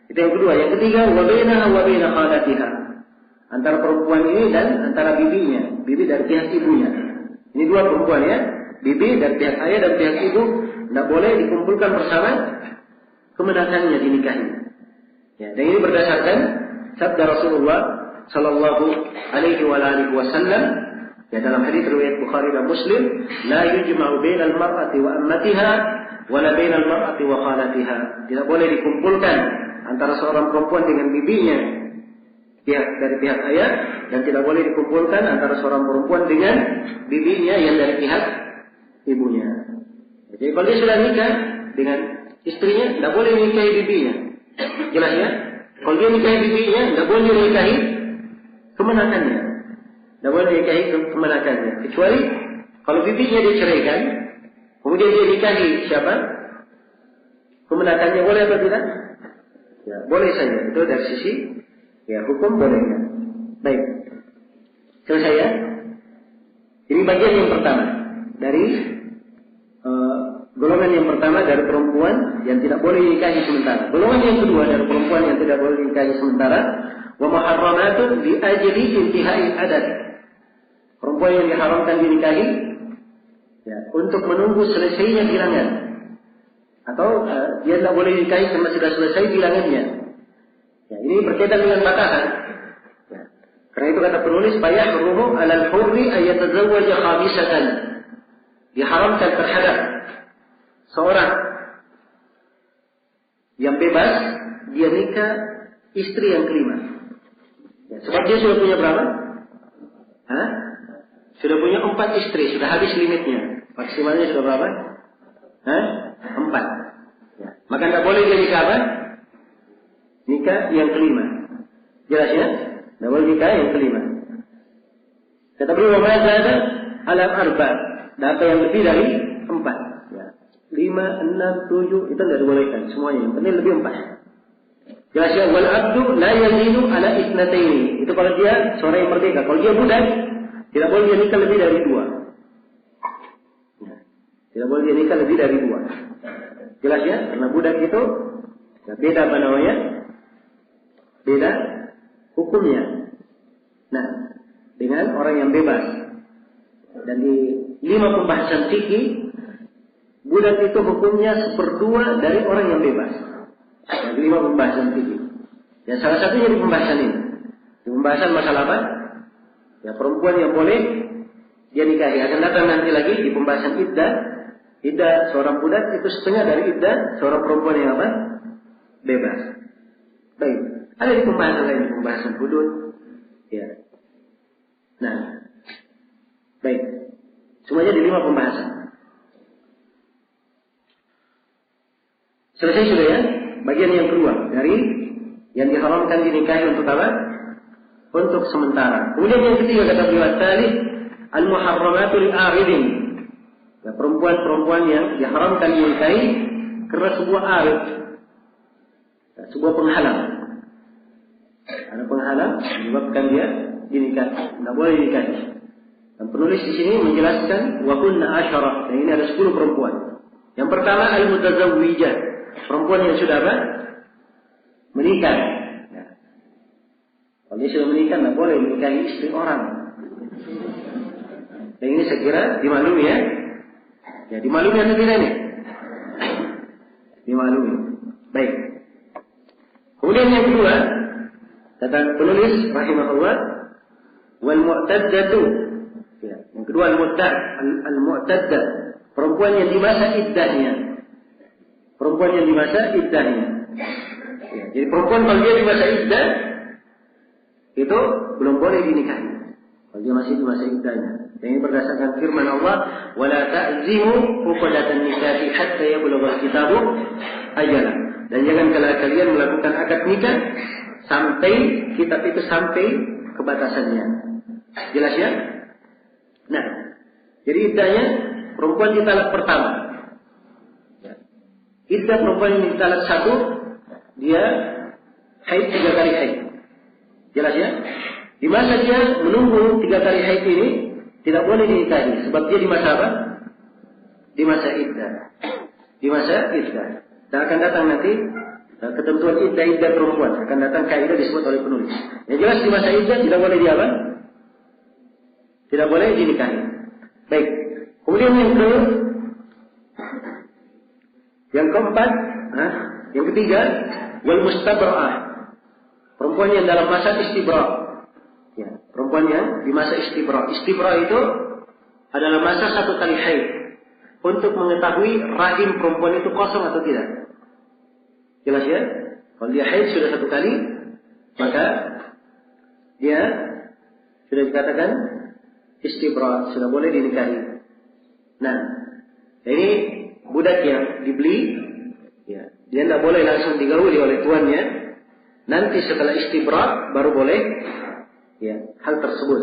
[SPEAKER 1] Itu yang kedua. Yang ketiga, wa bainaha wa baina khalatiha, antara perempuan ini dan antara bibinya. Bibi dari pihak ibunya. Ini dua perempuan ya. Bibi dari pihak ayah dan pihak ibu tidak boleh dikumpulkan bersama, kemenakannya dinikahi. Ya, dan ini berdasarkan sabda Rasulullah Sallallahu Alaihi Wasallam. Ya, dalam hadis riwayat Bukhari dan Muslim, la yujma'u bainal mar'ati wa ammatiha wa la bainal mar'ati wa khalatiha. Tidak boleh dikumpulkan antara seorang perempuan dengan bibinya dari pihak ayah, dan tidak boleh dikumpulkan antara seorang perempuan dengan bibinya yang dari pihak ibunya. Jadi kalau dia sudah nikah dengan istrinya, tidak boleh nikahi bibinya. Jelas ya? Kalau dia nikahi bibinya, tidak boleh nikahi kemenakannya. Tidak boleh nikahi kemenakannya. Kecuali kalau bibinya dia ceraikan, kemudian dia nikahi siapa? Kemenakannya boleh atau tidak? Ya, boleh saja. Itu dari sisi hukum bolehnya. Baik. Selesai ya? Ini bagian yang pertama dari golongan yang pertama dari perempuan yang tidak boleh dinikahi sementara. Golongan yang kedua dari perempuan yang tidak boleh dinikahi sementara, wa muharramatun bi ajli intihai adat. Perempuan yang diharamkan dinikahi untuk menunggu selesainya bilangan. Atau dia tidak boleh dinikahi sampai sudah selesai bilangannya. Ya, ini berkaitan dengan batasan. Ya. Karena itu kata penulis, bayahrumu alal hurri ayatazawwaja khamisatan. Diharamkan terhadap seorang yang bebas, dia nikah istri yang kelima. Ya, sebab dia sudah punya berapa? Sudah punya 4 istri, sudah habis limitnya. Maksimalnya sudah berapa? 4. Ya. Maka tidak boleh dia nikah apa? Nikah yang kelima. Jelas ya? Tidak boleh nikah yang kelima. Kata beliau, maka ada alam arba. Data yang lebih dari 4. Ya. 5, 6, 7 itu tidak dibolehkan semuanya. Yang penting lebih 4. Jelas ya? Wal abdu la yazinu ala isnataini. Itu kalau dia seorang yang merdeka. Kalau dia budak, tidak boleh dia nikah lebih dari 2. Ya. Tidak boleh dia nikah lebih dari 2. Jelas ya? Karena budak itu beda apa namanya? Beda hukumnya. Nah, dengan orang yang bebas. Dan di 5 pembahasan fikih, budak itu hukumnya 1/2 dari orang yang bebas. Ada 5 pembahasan fikih. Ya, salah satunya di pembahasan ini. Di pembahasan masalah apa? Ya, perempuan yang boleh dia nikahi. Akan datang nanti lagi di pembahasan iddah. Iddah seorang budak itu setengah dari iddah seorang perempuan yang apa? Bebas. Baik. Ada di pembahasan lain, di pembahasan hudud. Ya. Nah. Baik. Semuanya di 5 pembahasan. Selesai sudah ya? Bagian yang kedua dari yang diharamkan dinikahi untuk apa? Untuk sementara. Kemudian yang ketiga kata beliau tadi, al-muharramatul aridin. Ya, perempuan-perempuan yang diharamkan dinikahi karena sebuah arid, ya, sebuah penghalang. Ada penghalang menyebabkan dia dinikahi, tidak boleh dinikahi. Dan penulis di sini menjelaskan wa kunna asyara. Dan ini ada 10 perempuan. Yang pertama al-mutazawwijah, perempuan yang sudah apa? Menikah. Ya. Kalau dia sudah menikah, tidak boleh menikahi istri orang. Dan ini saya kira dimaklumi ya. Ya, dimaklumi atau tidak ini? Dimaklumi. Baik. Kemudian yang kedua, kata penulis rahimahullah, wal mu'taddatu. Ya, yang kedua al-mu'taddah, perempuan yang di masa iddahnya. Perempuan yang di masa iddahnya. Ya, jadi perempuan kalau dia di masa iddah itu belum boleh dinikahi. Kalau dia masih di masa iddahnya. Dan ini berdasarkan firman Allah, "Wala ta'zimu uqdatan nikahi hatta yablugha al-kitabu ajalah." Dan jangan kalian melakukan akad nikah sampai kitab itu sampai ke batasannya. Jelas ya? Nah, jadi iddahnya perempuan ditalak pertama. Iddah perempuan yang ditalak 1, dia haid 3 kali haid. Jelas ya? Di masa dia menunggu 3 kali haid ini tidak boleh dinikahi sebab dia di masa apa? Di masa iddah. Di masa iddah. Dan akan datang nanti ketentuan iddah perempuan, akan datang kaidah disebut oleh penulis. Yang jelas di masa iddah tidak boleh dia apa? Tidak boleh dinikahi. Baik. Kemudian yang keempat, yang ketiga, wal mustabra'ah. Perempuan yang dalam masa istibra'. Ya, perempuan yang di masa istibra'. Istibra' itu adalah masa 1 kali haid untuk mengetahui rahim perempuan itu kosong atau tidak. Jelas ya? Kalau dia haid sudah 1 kali, maka dia sudah dikatakan istibra', sudah boleh dinikahi. Nah, ini budak yang dibeli, ya, dia tidak boleh langsung digauli oleh tuannya. Nanti setelah istibra baru boleh, ya, hal tersebut.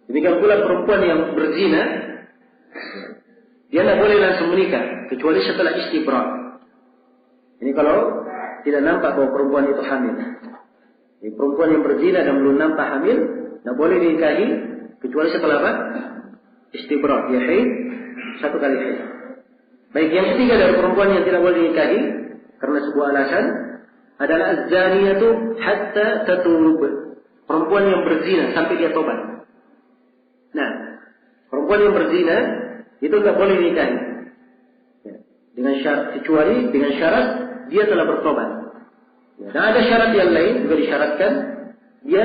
[SPEAKER 1] Demikian pula perempuan yang berzina, dia tidak boleh langsung menikah kecuali setelah istibra. Ini kalau tidak nampak bahwa perempuan itu hamil. Jadi perempuan yang berzina dan belum nampak hamil tidak boleh dinikahi kecuali setelah apa? Istibra, dia haid 1 kali haid. Baik, yang ketiga dari perempuan yang tidak boleh dinikahi karena sebuah alasan adalah az-zaniyatu hatta tatub. Perempuan yang berzina sampai dia tobat. Nah, perempuan yang berzina itu tidak boleh dinikahi. Ya, dengan syarat, kecuali dengan syarat dia telah bertobat. Ya, dan ada syarat yang lain juga disyaratkan, dia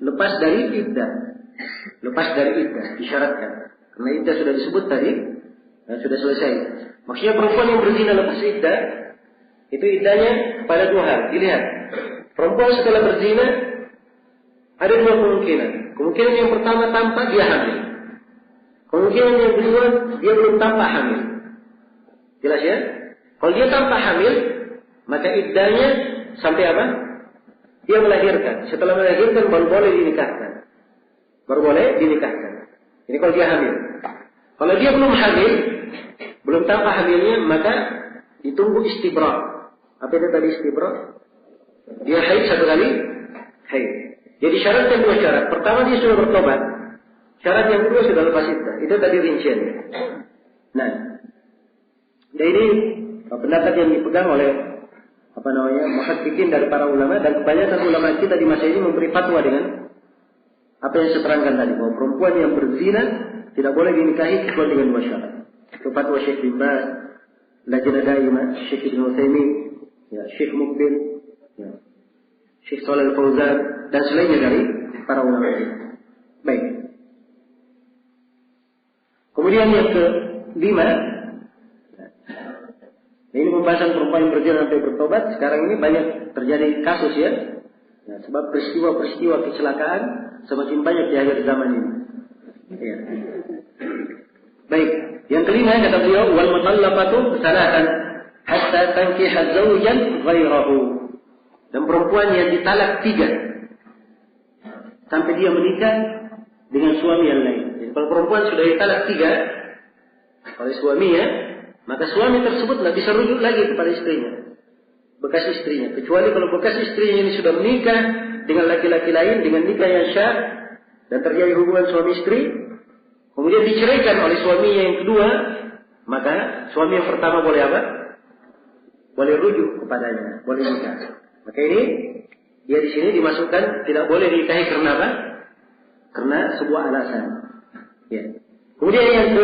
[SPEAKER 1] lepas dari iddah. Lepas dari iddah disyaratkan. Karena iddah sudah disebut tadi. Dan sudah selesai. Maksudnya perempuan yang berzina lepas iddah, itu iddahnya pada 2 hal. Dilihat. Perempuan setelah berzina, ada 2 kemungkinan. Kemungkinan yang pertama tampak dia hamil. Kemungkinan yang kedua, dia belum tampak hamil. Jelas ya? Kalau dia tampak hamil, maka iddahnya sampai apa? Dia melahirkan. Setelah melahirkan baru boleh dinikahkan. Baru boleh dinikahkan. Ini kalau dia hamil. Kalau dia belum hamil, belum tampak hamilnya, maka ditunggu istibra. Apa itu tadi istibra? Dia haid 1 kali haid. Jadi syaratnya 2 syarat. Pertama dia sudah bertobat. Syarat yang kedua sudah lepas iddah. Itu tadi rinciannya. Nah, dan ini pendapat yang dipegang oleh muhaddiqin dari para ulama, dan kebanyakan ulama kita di masa ini memberi fatwa dengan apa yang saya terangkan tadi, bahwa perempuan yang berzina tidak boleh dinikahi kecuali dengan 2 syarat. Itu fatwa Syekh bin Baz, Lajnah Daimah, Syekh Ibnu Utsaimin, ya, Syekh Mukbil, ya, Syekh Shalal Fauzan dan selainnya dari para ulama. Baik. Kemudian yang kelima, ini pembahasan perempuan yang berjalan sampai bertobat. Sekarang ini banyak terjadi kasus ya. Ya, sebab peristiwa-peristiwa kecelakaan semakin banyak di akhir zaman ini. Ya. Baik, yang kelima kata beliau, wal mutallaqatu salatan hatta tankiha zawjan ghairahu. Dan perempuan yang ditalak 3 sampai dia menikah dengan suami yang lain. Jadi kalau perempuan sudah ditalak 3 oleh suaminya, maka suami tersebut tidak bisa rujuk lagi kepada istrinya, bekas istrinya. Kecuali kalau bekas istrinya ini sudah menikah dengan laki-laki lain dengan nikah yang syah dan terjadi hubungan suami istri, kemudian diceraikan oleh suaminya yang kedua, maka suami yang pertama boleh apa? Boleh rujuk kepadanya, boleh nikah. Maka ini dia di sini dimasukkan tidak boleh dinikahi karena apa? Karena sebuah alasan. Ya. Kemudian yang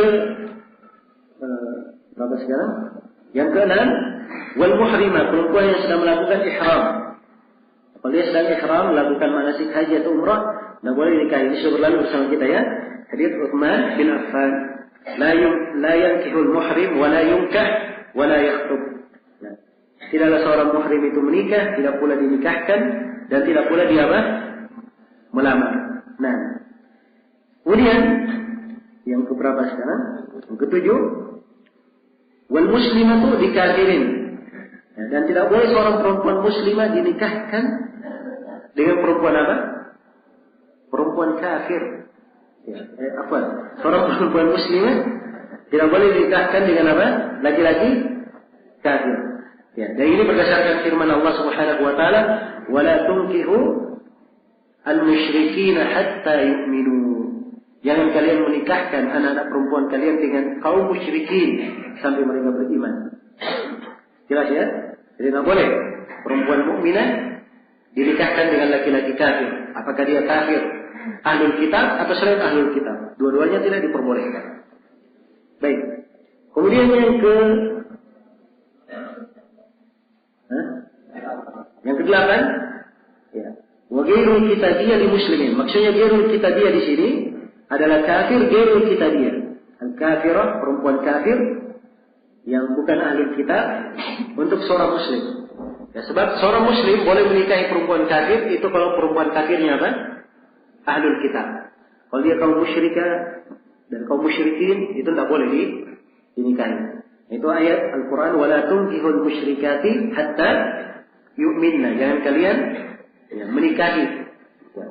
[SPEAKER 1] berapa sekarang? Yang ke-6, wal muhrimah, perempuan yang sedang melakukan ihram. Kalau dia sedang ihram melakukan manasik haji atau umrah, tidak boleh dinikahi. Ini sudah berlalu bersama kita ya. Hadits Utsman bin Affan, la yankihul muhrim wa la yunkah wa la yakhtub. Nah, tidaklah seorang muhrim itu menikah, tidak pula dinikahkan dan tidak pula dia apa? Melamar. Nah, kemudian yang keberapa sekarang? Yang ke-7, wal muslimatu dikafirin. Ya, dan tidak boleh seorang perempuan muslimah dinikahkan dengan perempuan apa? Perempuan kafir. Ya, seorang perempuan muslimah tidak boleh dinikahkan dengan apa? Laki-laki kafir. Ya, dan ini berdasarkan firman Allah Subhanahu wa taala, "Wala tunkihu al-musyrikina hatta yu'minu." Jangan kalian menikahkan anak-anak perempuan kalian dengan kaum musyrikin sampai mereka beriman. Jelas ya? Jadi tidak boleh perempuan mukminah dinikahkan dengan laki-laki kafir. Apakah dia kafir ahlul kitab atau selain ahlul kitab? Dua-duanya tidak diperbolehkan. Baik. Kemudian yang ke-8, ya. Wa ghairul kitabiyya li muslimin. Maksudnya ghairul kitabiyya di sini adalah kafir ghairul kitabiyah. Al-kafirah, perempuan kafir yang bukan ahli kitab untuk seorang muslim. Ya, sebab seorang muslim boleh menikahi perempuan kafir itu kalau perempuan kafirnya apa? Ahlul kitab. Kalau dia kaum musyrikah dan kaum musyrikin itu tidak boleh dinikahi. Itu ayat Al-Quran, wala tunkihul musyrikati hatta yu'minna. Jangan kalian menikahi,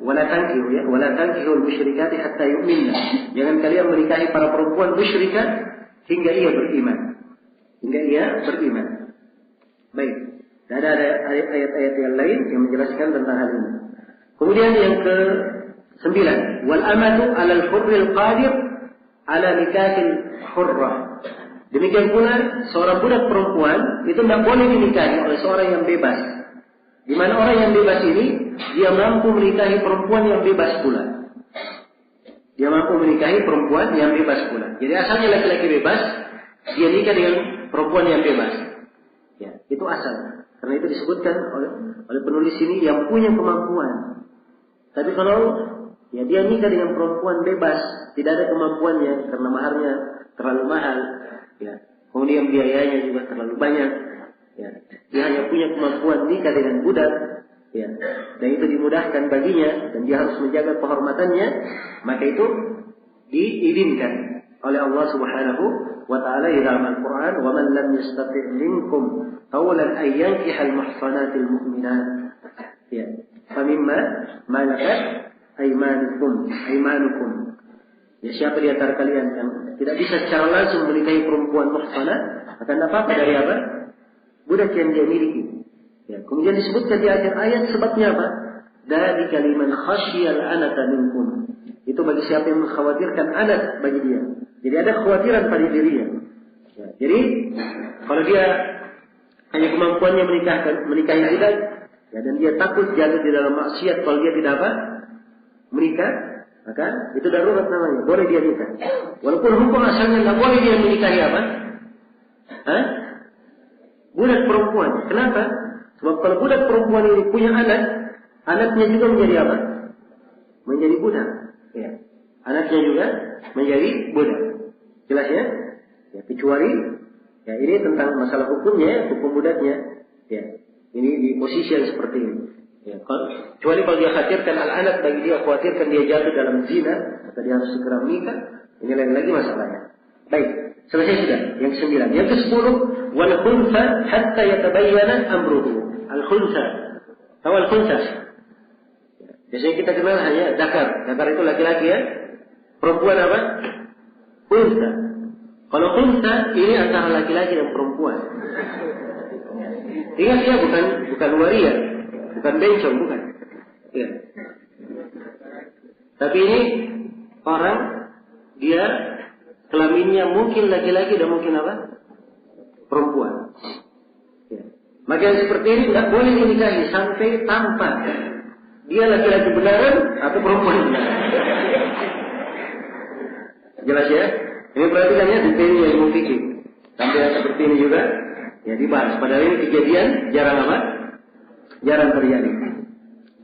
[SPEAKER 1] wala tankihul musyrikati hatta yu'minna. Jangan kalian menikahi para perempuan musyrikah hingga ia beriman. Baik. Dan ada ayat-ayat yang lain yang menjelaskan tentang hal ini. Kemudian yang ke-9, wal amatu 'alal hurril qadir 'ala nikahil hurrah. Demikian pula seorang budak perempuan itu tidak boleh dinikahi oleh seorang yang bebas. Di mana orang yang bebas ini dia mampu menikahi perempuan yang bebas pula. Dia mampu menikahi perempuan yang bebas pula. Jadi asalnya laki-laki bebas, dia nikah dengan perempuan yang bebas. Ya, itu asal. Karena itu disebutkan oleh penulis ini yang punya kemampuan. Tapi kalau ya dia nikah dengan perempuan bebas, tidak ada kemampuannya karena maharnya terlalu mahal. Ya, kemudian biayanya juga terlalu banyak. Ya, dia hanya punya kemampuan nikah dengan budak. Ya, dan itu dimudahkan baginya dan dia harus menjaga kehormatannya. Maka itu diizinkan oleh Allah Subhanahu wa taala di dalam Al-Quran, "Wa man lam yastati' minkum qawlan an yankihal muhsanatil mu'minat." Ya, famimma malakat aymanukum. Ya, siapa di antara kalian yang tidak bisa secara langsung menikahi perempuan muhsanah, akan apa dari apa? Budak yang dia miliki. Ya, kemudian disebutkan di akhir ayat sebabnya apa? Dari kaliman khasyal anata minkum. Itu bagi siapa yang mengkhawatirkan anak bagi dia. Jadi ada kekhawatiran pada dirinya. Ya, jadi kalau dia hanya kemampuannya menikahi budak, ya, dan dia takut jatuh di dalam maksiat kalau dia tidak apa? Menikah, maka itu darurat namanya, boleh dia nikah. Walaupun hukum asalnya tidak boleh dia menikahi apa? budak perempuan. Kenapa? Sebab kalau budak perempuan ini punya anak, anaknya juga menjadi apa? Menjadi budak. Ya. Anaknya juga menjadi budak. Jelas ya? Ya, kecuali ya ini tentang masalah hukumnya, hukum budaknya. Ya, ini di posisi yang seperti ini. Ya, kecuali kalau dia khawatirkan anak bagi dia, khawatirkan dia jatuh dalam zina, maka dia harus segera menikah. Ini lain lagi masalahnya. Baik, selesai sudah. Yang ke-9. Yang ke-10, wal khunsa hatta yatabayyana amruhu. Al khunsa. Tahu al khunsa? Biasanya kita kenal hanya dakar. Dakar itu laki-laki ya. Perempuan apa? Khunsa. Kalau khunsa ini antara laki-laki dan perempuan. Ingat ya, bukan waria, bukan bencong, bukan. Ya. Tapi ini orang dia kelaminnya mungkin laki-laki dan mungkin apa? Perempuan. Ya. Maka yang seperti ini tidak boleh dinikahi sampai tampak dia laki-laki benaran atau perempuan benaran. Jelas ya? Ini perhatikannya di sini yang ilmu fikih. Sampai yang seperti ini juga ya dibahas. Padahal ini kejadian jarang apa? Jarang terjadi.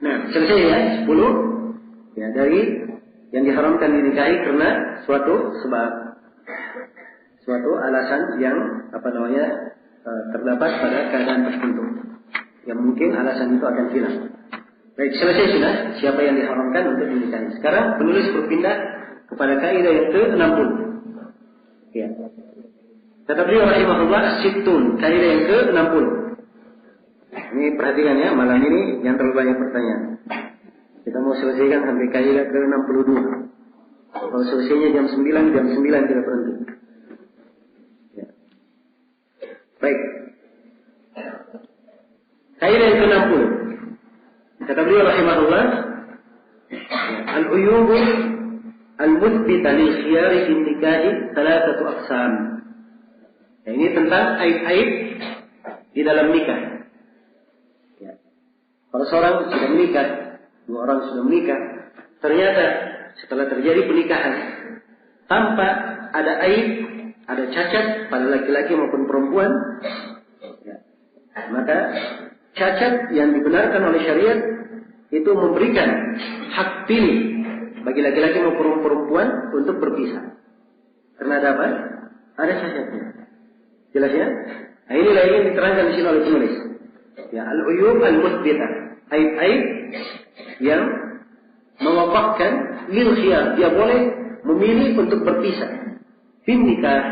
[SPEAKER 1] Nah, selesai ya 10 ya dari yang diharamkan dinikahi karena suatu sebab, suatu alasan yang terdapat pada keadaan tertentu. Yang mungkin alasan itu akan hilang. Baik, selesai sudah siapa yang diharamkan untuk dinikahi. Sekarang penulis berpindah kepada kaidah yang ke-60. Ya. Kata beliau rahimahullah sittun, kaidah yang ke-60. Ini perhatikan ya, malam ini yang terlalu banyak pertanyaan. Kita mau selesaikan sampai kaidah ke-62. Kalau selesainya jam 9 kita berhenti. Ya. Baik. Kaidah yang ke-60. Kata beliau rahimahullah, al-uyubu al-muthbita lil khiyari fi nikahi thalathatu aqsam. Ya, ini tentang aib-aib di dalam nikah. Ya. Kalau seorang sudah menikah, dua orang sudah menikah, ternyata setelah terjadi pernikahan tanpa ada aib, ada cacat pada laki-laki maupun perempuan, ya, maka cacat yang dibenarkan oleh syariat itu memberikan hak pilih bagi laki-laki maupun perempuan untuk berpisah. Karena ada apa? Ada cacatnya. Jelas ya? Nah, inilah yang diterangkan di sini oleh penulis. Ya, al-uyub al-muthbitah, aib-aib yang mewafaqkan lil khiyar, dia boleh memilih untuk berpisah. Fin nikah,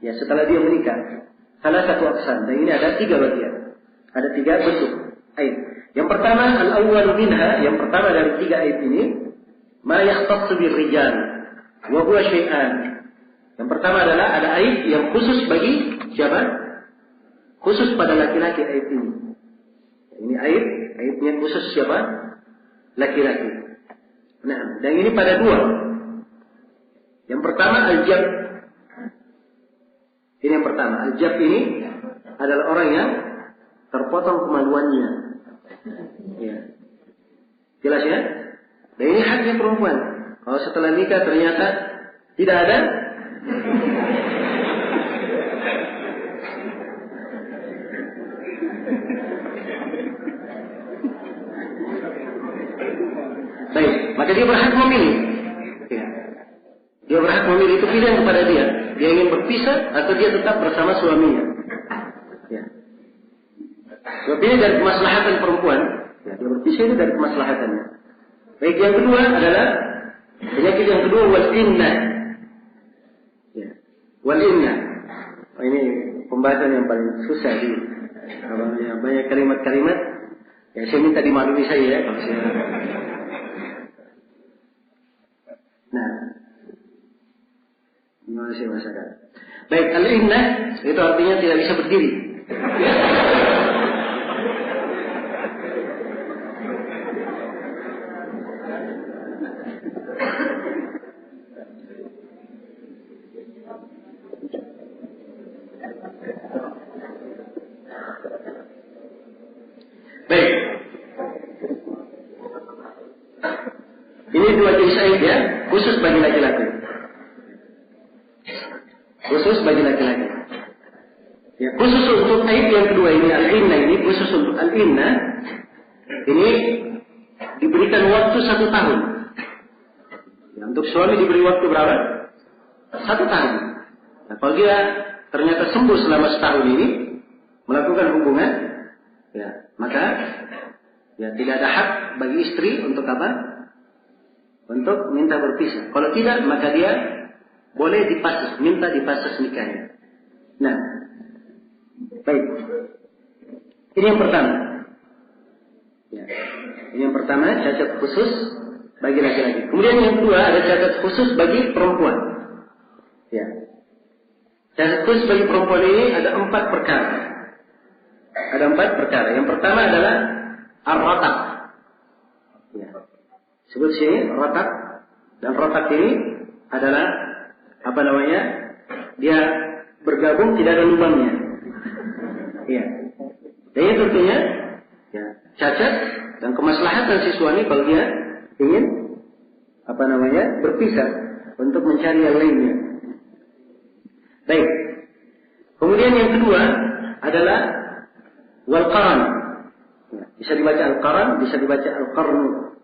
[SPEAKER 1] ya setelah dia menikah. Salah satu aqsam, dan ini ada 3 bagian. Ada 3 bentuk aib. Yang pertama al-awwal minha, yang pertama dari 3 aib ini, ma yakhtassu bir rijal wa huwa syai'an. Yang pertama adalah ada aib yang khusus bagi siapa? Khusus pada laki-laki aib ini. Ini aibnya khusus siapa? Laki-laki. Nah, dan ini pada 2. Yang pertama al-jab. Ini yang pertama. Al-jab ini adalah orang yang terpotong kemaluannya. Ya. Jelas ya? Dan ini haknya perempuan. Kalau setelah nikah ternyata tidak ada, baik, maka dia berhak memilih. Ya. Dia berhak memilih, itu pilihan kepada dia. Dia ingin berpisah atau dia tetap bersama suaminya. Ya. Sebab ini dari kemaslahatan perempuan. Ya, dia berpisah itu dari kemaslahatannya. Baik, yang kedua adalah penyakit yang kedua wal-inna. Ya. Wal-inna. Oh, ini pembahasan yang paling susah di banyak kalimat-kalimat. Ya, saya minta dimaklumi saya ya kalau saya. Nah, gimana saya masakan? Baik, al-inna itu artinya tidak bisa berdiri. Baik. Ini 2 jenis aib ya, khusus bagi laki-laki. Khusus bagi laki-laki. Ya, khusus untuk aib yang kedua ini, al-inna ini, khusus untuk al-inna, ini diberikan waktu 1 tahun. Ya, untuk suami diberi waktu berapa? 1 tahun. Nah, kalau dia ternyata sembuh selama setahun ini, melakukan hubungan, ya, maka ya tidak ada hak bagi istri untuk apa? Untuk minta berpisah. Kalau tidak, maka dia boleh minta dipasas nikahnya. Nah, baik. Ini yang pertama. Ya. Ini yang pertama, cacat khusus bagi laki-laki. Kemudian yang kedua, ada cacat khusus bagi perempuan. Ya. Cacat khusus bagi perempuan ini ada 4 perkara. Ada 4 perkara. Yang pertama adalah ar-ratak. Ya. Sebut sini ratak. Dan ratak ini adalah apa namanya? Dia bergabung tidak ada lubangnya. Iya. Dan ini tentunya ya, cacat dan kemaslahatan si suami kalau dia ingin apa namanya? Berpisah untuk mencari yang lainnya. Baik. Kemudian yang kedua adalah wal qaran. Ya, bisa dibaca al-qaran, bisa dibaca al-qarnu.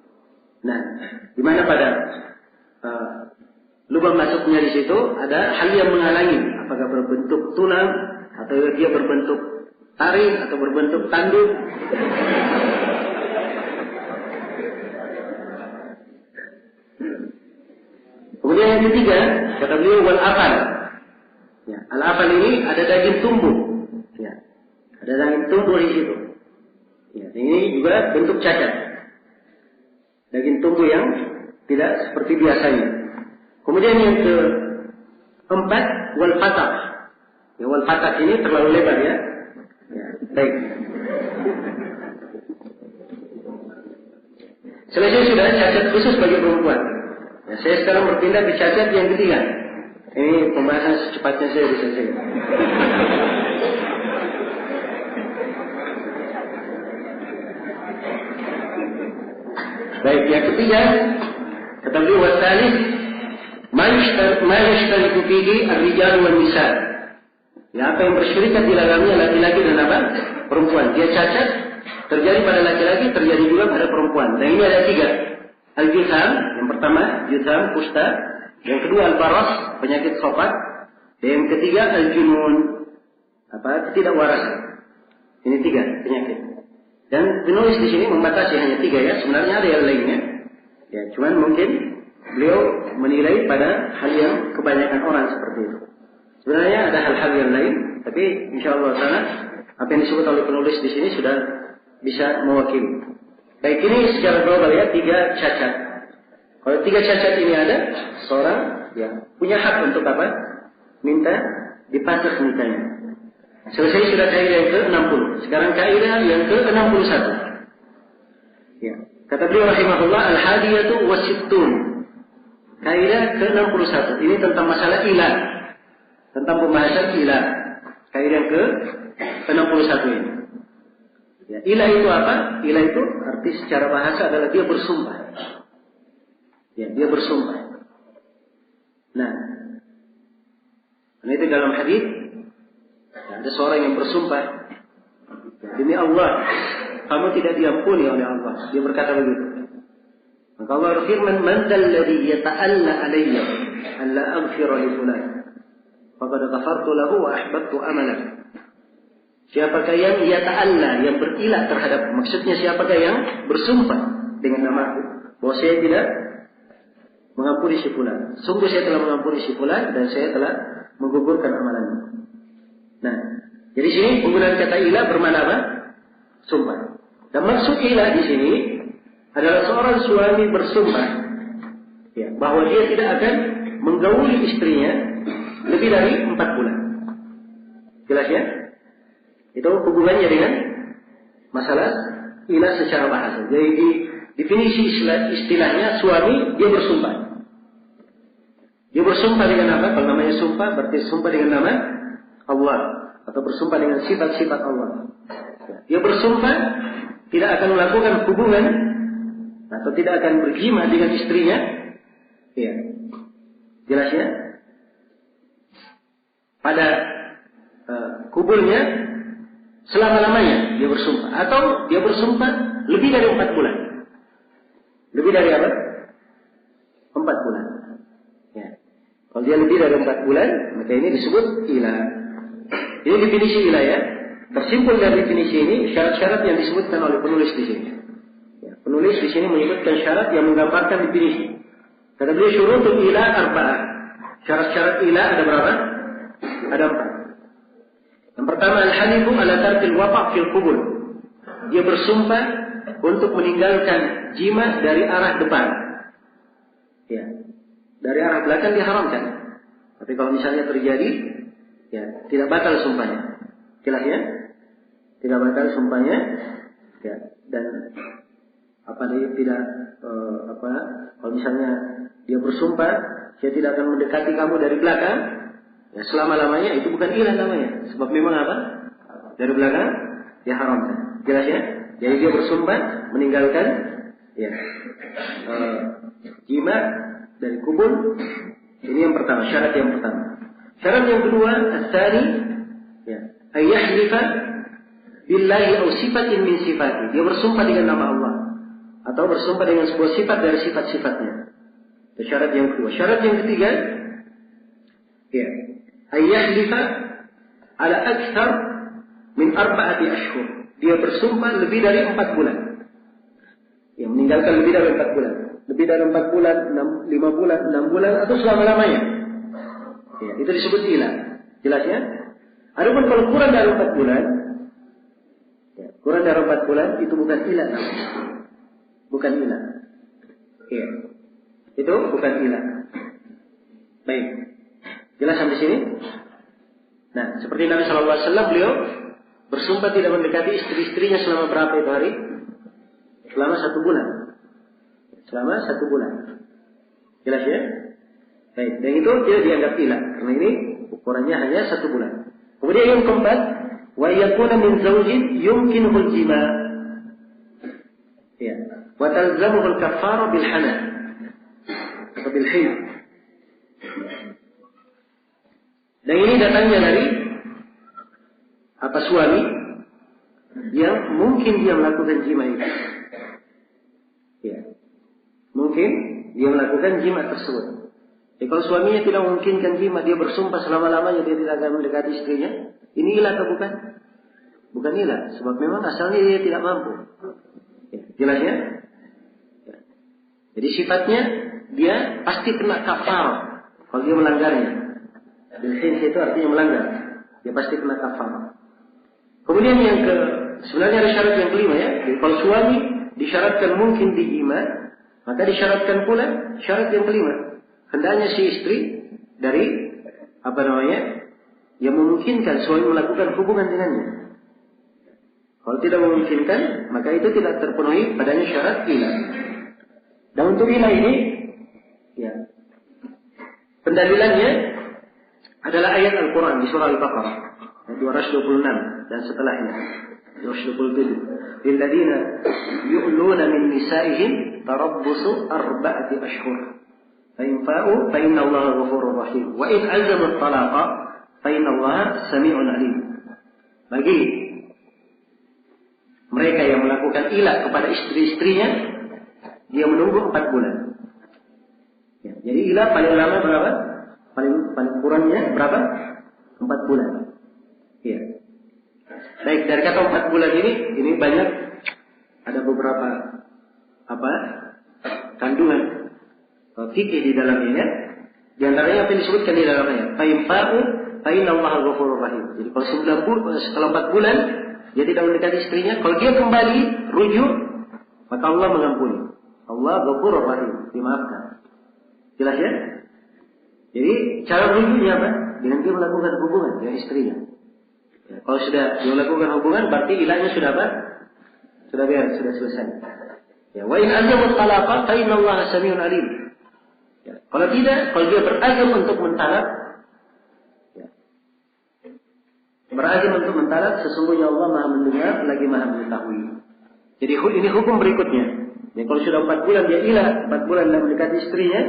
[SPEAKER 1] Nah, di mana pada lubang masuknya di situ ada hal yang menghalangi, apakah berbentuk tulang atau dia berbentuk taring atau berbentuk tanduk. Kemudian yang ketiga, kata beliau wal afal. Ya, al afal ini ada daging tumbuh. Ya, ada daging tumbuh di situ. Ya, ini juga bentuk cacat. Daging tumbuh yang tidak seperti biasanya. Kemudian yang keempat wal fatak. Ya, wal fatak ini terlalu lebar ya. Ya, baik. Selesai sudah cacat khusus bagi perempuan. Ya, saya sekarang berpindah ke cacat yang ketiga. Ini pembahasan secepatnya saya bisa selesai. Baik, yang ketiga kata beliau wasalih ma yashtariku fihi ar-rijal wal nisa. Ya, apa yang bersyirikat di dalamnya laki-laki dan apa? Perempuan. Dia cacat terjadi pada laki-laki, terjadi juga pada perempuan. Dan ini ada 3. Al-jutham, yang pertama jutham, kusta. Yang kedua al-baras, penyakit sopat. Dan yang ketiga al-junun, ketidakwarasan. Ini 3 penyakit. Dan penulis di sini membatasi hanya 3 ya. Sebenarnya ada yang lainnya. Ya, cuman mungkin beliau menilai pada hal yang kebanyakan orang seperti itu. Sebenarnya ada hal-hal yang lain, tapi insyaallah taala apa yang disebut oleh penulis di sini sudah bisa mewakili. Baik, ini secara global ya 3 cacat. Kalau 3 cacat ini ada, seorang ya punya hak untuk apa? Minta dipasas nikahnya. Selesai sudah kaidah yang ke-60. Sekarang kaidah yang ke-61. Ya. Kata beliau rahimahullah al-hadiyatu wasittun. Kaidah ke-61. Ini tentang masalah ilah. Tentang pembahasan ilah. Kaidah yang ke-61 ini. Ya, ilah itu apa? Ilah itu arti secara bahasa adalah dia bersumpah. Ya, dia bersumpah. Nah, itu dalam hadis ada seorang yang bersumpah, demi Allah, kamu tidak diampuni oleh Allah. Dia berkata begitu. Maka Allah berfirman, "Man dzalladzi yata'alla 'alayya an la aghfira li fulan, faqad ghafartu lahu wa ahbattu amalahu." Siapakah yang yata'alla, yang berilah terhadap, maksudnya siapakah yang bersumpah dengan namaku bahwa saya tidak mengampuni si fulan. Sungguh saya telah mengampuni si fulan dan saya telah menggugurkan amalannya. Nah, jadi sini penggunaan kata ilah bermakna apa? Sumpah. Dan maksud ilah di sini adalah seorang suami bersumpah ya, bahwa dia tidak akan menggauli istrinya lebih dari 4 bulan. Jelas ya? Itu hubungannya dengan masalah ilah secara bahasa. Jadi di definisi istilahnya suami dia bersumpah. Dia bersumpah dengan apa? Kalau namanya sumpah berarti sumpah dengan nama Allah atau bersumpah dengan sifat-sifat Allah. Dia bersumpah tidak akan melakukan hubungan atau tidak akan berjima dengan istrinya. Iya. Jelas ya? Pada kubulnya selama-lamanya dia bersumpah, atau dia bersumpah lebih dari 4 bulan. Lebih dari apa? 4 bulan. Ya. Kalau dia lebih dari 4 bulan, maka ini disebut ilah. Ini definisi ilah ya. Tersimpul dari definisi ini syarat-syarat yang disebutkan oleh penulis di sini. Ya, penulis di sini menyebutkan syarat yang menggambarkan definisi. Kata beliau syurutul ilah arba'ah. Syarat-syarat ilah ada berapa? Ada 4. Yang pertama al-halifu ala tarkil wafa' fil qubul. Dia bersumpah untuk meninggalkan jima dari arah depan. Ya. Dari arah belakang diharamkan. Tapi kalau misalnya terjadi, ya tidak batal sumpahnya. Jelas ya? Tidak batal sumpahnya. Ya. Dan dia tidak kalau misalnya dia bersumpah, saya tidak akan mendekati kamu dari belakang. Ya, selama-lamanya itu bukan ilah namanya. Sebab memang apa? Dari belakang dia haramkan. Jelas ya? Jadi dia bersumpah meninggalkan ya jima dari kubur. Ini yang pertama, syarat yang pertama. Syarat yang kedua, as-tsani ya, ayyahlifa billahi aw sifatin min sifati. Dia bersumpah dengan nama Allah atau bersumpah dengan sebuah sifat dari sifat-sifatnya. Itu syarat yang kedua. Syarat yang ketiga, ya, ayyahlifa ala akthar min 4 ashhur. Dia bersumpah lebih dari 4 bulan. Yang meninggalkan lebih dari 4 bulan. Lebih dari 4 bulan, 5 bulan, 6 bulan, atau selama-lamanya. Ya, itu disebut ilah. Jelas ya? Adapun kalau kurang dari 4 bulan, ya, kurang dari 4 bulan, itu bukan ilah namanya. Bukan ilah. Ya. Itu bukan ilah. Baik. Jelas sampai sini? Nah, seperti Nabi SAW, beliau bersumpah tidak mendekati istri-istrinya selama berapa itu hari? Selama 1 bulan. Selama 1 bulan. Jelas ya? Baik. Dan itu tidak dianggap ilah. Karena ini ukurannya hanya 1 bulan. Kemudian yang keempat, wa yakuna min zawjin yumkinuhul jima. Ya. Wa talzamuhul kafara bil hana. Atau bil hin. Dan ini datangnya dari suami yang mungkin dia melakukan jima itu. Ya. Mungkin dia melakukan jima tersebut. Jadi kalau suaminya tidak memungkinkan jima, dia bersumpah selama-lamanya dia tidak akan mendekati istrinya. Ini ilah atau bukan? Bukan ilah. Sebab memang asalnya dia tidak mampu. Ya. Jelas ya? Ya. Jadi sifatnya dia pasti kena kafar kalau dia melanggarnya. Bil-khins itu artinya melanggar. Dia pasti kena kafar. Kemudian sebenarnya ada syarat yang kelima ya. Jadi kalau suami disyaratkan mungkin dijima, maka disyaratkan pula syarat yang kelima. Hendaknya si istri dari yang memungkinkan suami melakukan hubungan dengannya. Kalau tidak memungkinkan, maka itu tidak terpenuhi padanya syarat ilah. Dan untuk ilah ini, ya, pendalilannya adalah ayat Al-Quran di surah Al-Baqarah 226 dan setelahnya 227. Lilladzina yu'luna min nisa'ihim tarabbusu 4 ashhur. Fa in fa'u fa inna Allaha ghafurur rahim. Wa in 'azamu at-talaqa fa inna Allaha samii'un 'alim. Bagi mereka yang melakukan ilah kepada istri-istrinya, dia menunggu 4 bulan. Ya, jadi ilah paling lama berapa? Paling kurangnya berapa? 4 bulan. Iya. Baik, dari kata 4 bulan ini banyak ada beberapa kandungan fikih di dalamnya. Di antaranya apa yang disebutkan di dalamnya? Fa in fa'u fa inna Allaha ghafurur rahim. Jadi kalau setelah 4 bulan dia tidak mendekati istrinya, kalau dia kembali rujuk, maka Allah mengampuni. Allah ghafurur rahim, dimaafkan. Jelas ya? Jadi cara rujuknya apa? Dengan dia melakukan hubungan dengan istrinya. Ya, kalau sudah dia melakukan hubungan, berarti ilahnya sudah apa? Sudah beres, sudah selesai. Ya, wa in azamu talaqa fa inna Allaha samii'un 'alim. Ya, kalau tidak, kalau dia berazam untuk mentalak, ya, berazam untuk mentalak, sesungguhnya Allah Maha mendengar lagi Maha mengetahui. Jadi ini hukum berikutnya. Ya, kalau sudah 4 bulan dia ilah, 4 bulan dia mendekati istrinya,